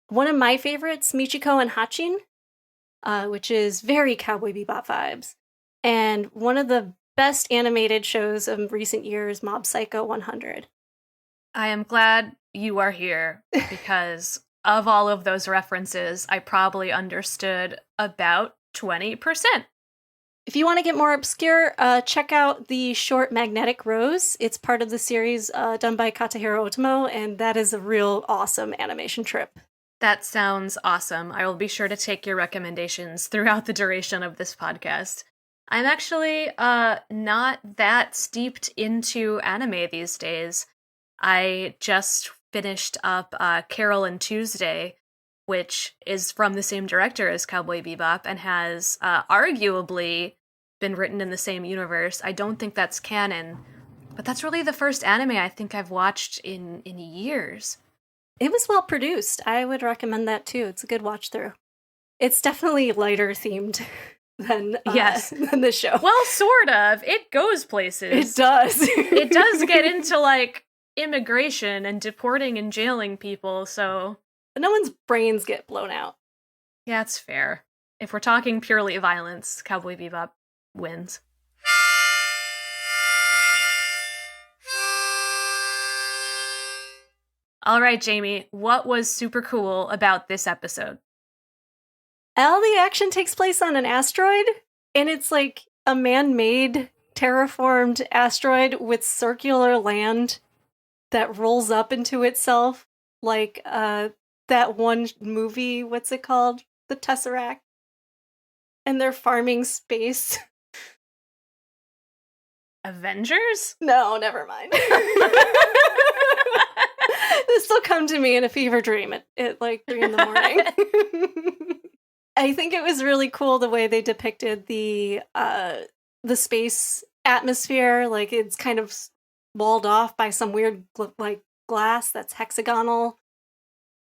One of my favorites, Michiko and Hachin, which is very Cowboy Bebop vibes. And one of the best animated shows of recent years, Mob Psycho 100. I am glad you are here, because of all of those references, I probably understood about 20%. If you want to get more obscure, check out the short Magnetic Rose. It's part of the series done by Katahiro Otomo, and that is a real awesome animation trip. That sounds awesome. I will be sure to take your recommendations throughout the duration of this podcast. I'm actually not that steeped into anime these days. I just finished up Carol and Tuesday, which is from the same director as Cowboy Bebop and has arguably been written in the same universe. I don't think that's canon, but that's really the first anime I think I've watched in years. It was well produced. I would recommend that too. It's a good watch through. It's definitely lighter themed than than the show. Well, sort of. It goes places. It does. It does get into like immigration and deporting and jailing people, so no one's brains get blown out. Yeah, it's fair. If we're talking purely violence, Cowboy Bebop wins. All right, Jamie, what was super cool about this episode? All the action takes place on an asteroid, and it's like a man-made, terraformed asteroid with circular land that rolls up into itself, like that one movie, what's it called? The Tesseract. And they're farming space. Avengers? No, never mind. This will come to me in a fever dream at like 3 a.m. I think it was really cool the way they depicted the space atmosphere. Like it's kind of walled off by some weird like glass that's hexagonal,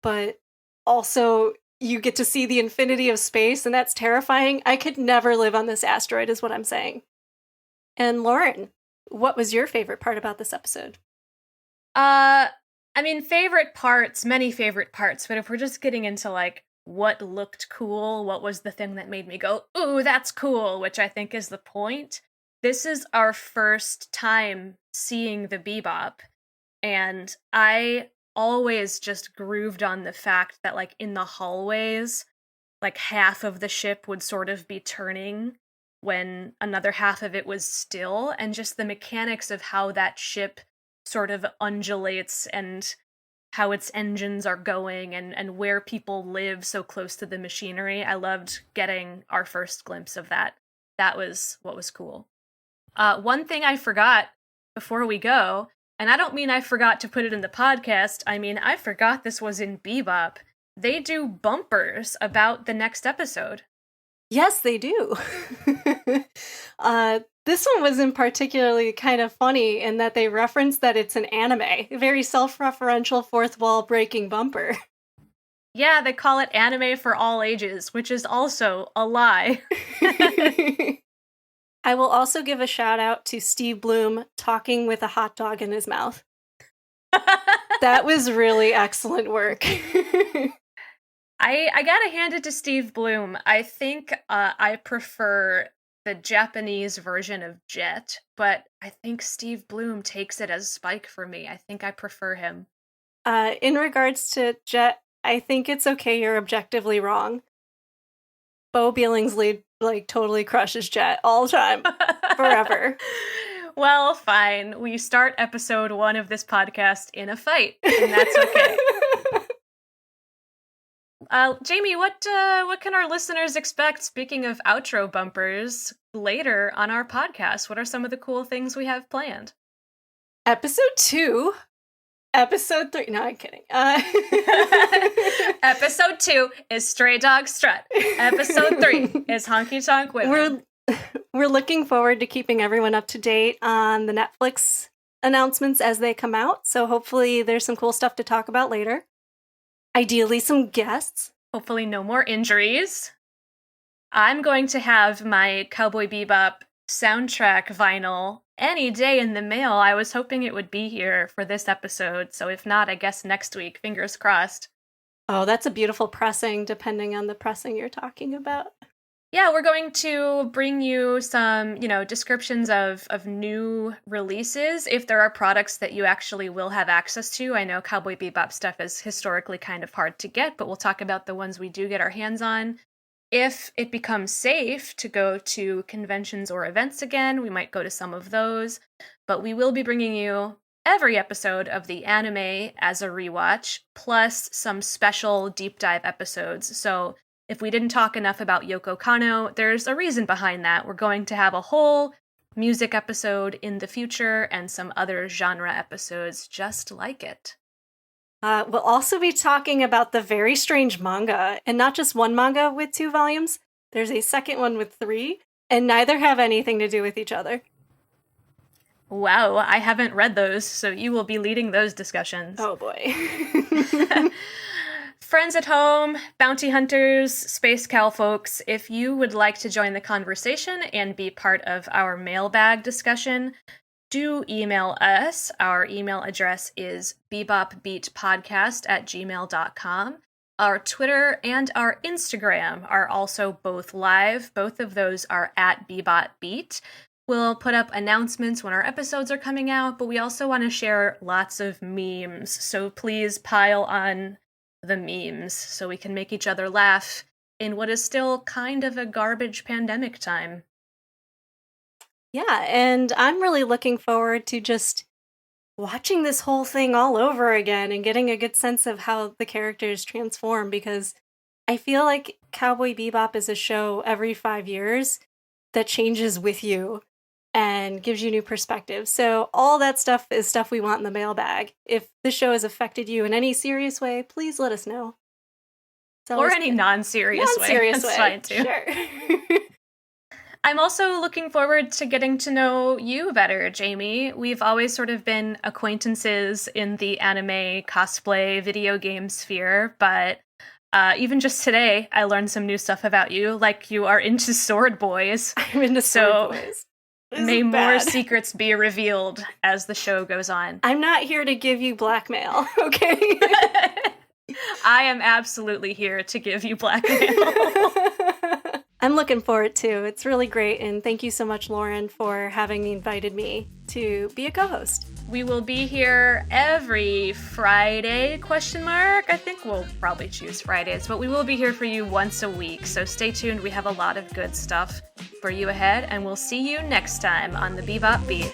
but also you get to see the infinity of space, and that's terrifying. I could never live on this asteroid, is what I'm saying. And Lauren, what was your favorite part about this episode? I mean, favorite parts, many favorite parts, but if we're just getting into like what looked cool, what was the thing that made me go, ooh, that's cool, which I think is the point. This is our first time seeing the Bebop, and I always just grooved on the fact that like in the hallways like half of the ship would sort of be turning when another half of it was still, and just the mechanics of how that ship sort of undulates and how its engines are going and where people live so close to the machinery. I loved getting our first glimpse of that. That was what was cool. One thing I forgot before we go, and I don't mean I forgot to put it in the podcast, I mean I forgot this was in Bebop. They do bumpers about the next episode. Yes, they do. This one was in particularly kind of funny in that they reference that it's an anime. A very self-referential fourth wall breaking bumper. Yeah, they call it anime for all ages, which is also a lie. I will also give a shout out to Steve Bloom talking with a hot dog in his mouth. That was really excellent work. I gotta hand it to Steve Bloom. I think I prefer the Japanese version of Jet, but I think Steve Bloom takes it as Spike for me. I think I prefer him. In regards to Jet, I think it's okay you're objectively wrong. Bo Billingsley, totally crushes Jet all the time. Forever. Well, fine. We start episode 1 of this podcast in a fight, and that's okay. Jamie, what can our listeners expect, speaking of outro bumpers, later on our podcast? What are some of the cool things we have planned? Episode 2. Episode 3. No, I'm kidding. Episode 2 is Stray Dog Strut. Episode 3 is Honky Tonk Women. We're looking forward to keeping everyone up to date on the Netflix announcements as they come out, so hopefully there's some cool stuff to talk about later. Ideally, some guests. Hopefully no more injuries. I'm going to have my Cowboy Bebop soundtrack vinyl any day in the mail. I was hoping it would be here for this episode, so if not, I guess next week. Fingers crossed. Oh, that's a beautiful pressing, depending on the pressing you're talking about. Yeah, we're going to bring you some, descriptions of new releases, if there are products that you actually will have access to. I know Cowboy Bebop stuff is historically kind of hard to get, but we'll talk about the ones we do get our hands on. If it becomes safe to go to conventions or events again, we might go to some of those. But we will be bringing you every episode of the anime as a rewatch, plus some special deep dive episodes. So if we didn't talk enough about Yoko Kanno, there's a reason behind that. We're going to have a whole music episode in the future and some other genre episodes just like it. We'll also be talking about the very strange manga, and not just one manga with 2 volumes. There's a second one with 3, and neither have anything to do with each other. Wow, I haven't read those, so you will be leading those discussions. Oh boy. Friends at home, bounty hunters, space cow folks, if you would like to join the conversation and be part of our mailbag discussion, do email us. Our email address is bebopbeatpodcast@gmail.com. Our Twitter and our Instagram are also both live. Both of those are at Bebop Beat. We'll put up announcements when our episodes are coming out, but we also want to share lots of memes, so please pile on the memes so we can make each other laugh in what is still kind of a garbage pandemic time. Yeah, and I'm really looking forward to just watching this whole thing all over again and getting a good sense of how the characters transform, because I feel like Cowboy Bebop is a show every 5 years that changes with you and gives you new perspectives. So all that stuff is stuff we want in the mailbag. If this show has affected you in any serious way, please let us know. Or any non-serious way. That's fine too. Sure. I'm also looking forward to getting to know you better, Jamie. We've always sort of been acquaintances in the anime, cosplay, video game sphere, but even just today, I learned some new stuff about you, like you are into sword boys. I'm into sword boys. May more secrets be revealed as the show goes on. I'm not here to give you blackmail, okay? I am absolutely here to give you blackmail. I'm looking forward to. It's really great, and thank you so much, Lauren, for having invited me to be a co-host. We will be here every Friday, ? I think we'll probably choose Fridays, but we will be here for you once a week, so stay tuned. We have a lot of good stuff for you ahead, and we'll see you next time on the Bebop Beat.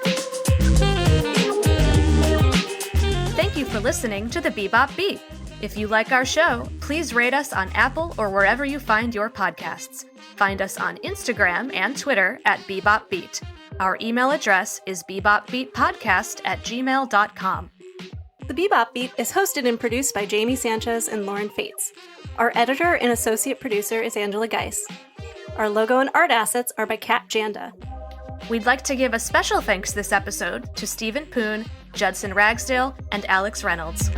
Thank you for listening to the Bebop Beat. If you like our show, please rate us on Apple or wherever you find your podcasts. Find us on Instagram and Twitter at Bebop Beat. Our email address is bebopbeatpodcast@gmail.com. The Bebop Beat is hosted and produced by Jamie Sanchez and Lauren Fates. Our editor and associate producer is Angela Geis. Our logo and art assets are by Kat Janda. We'd like to give a special thanks this episode to Stephen Poon, Judson Ragsdale, and Alex Reynolds.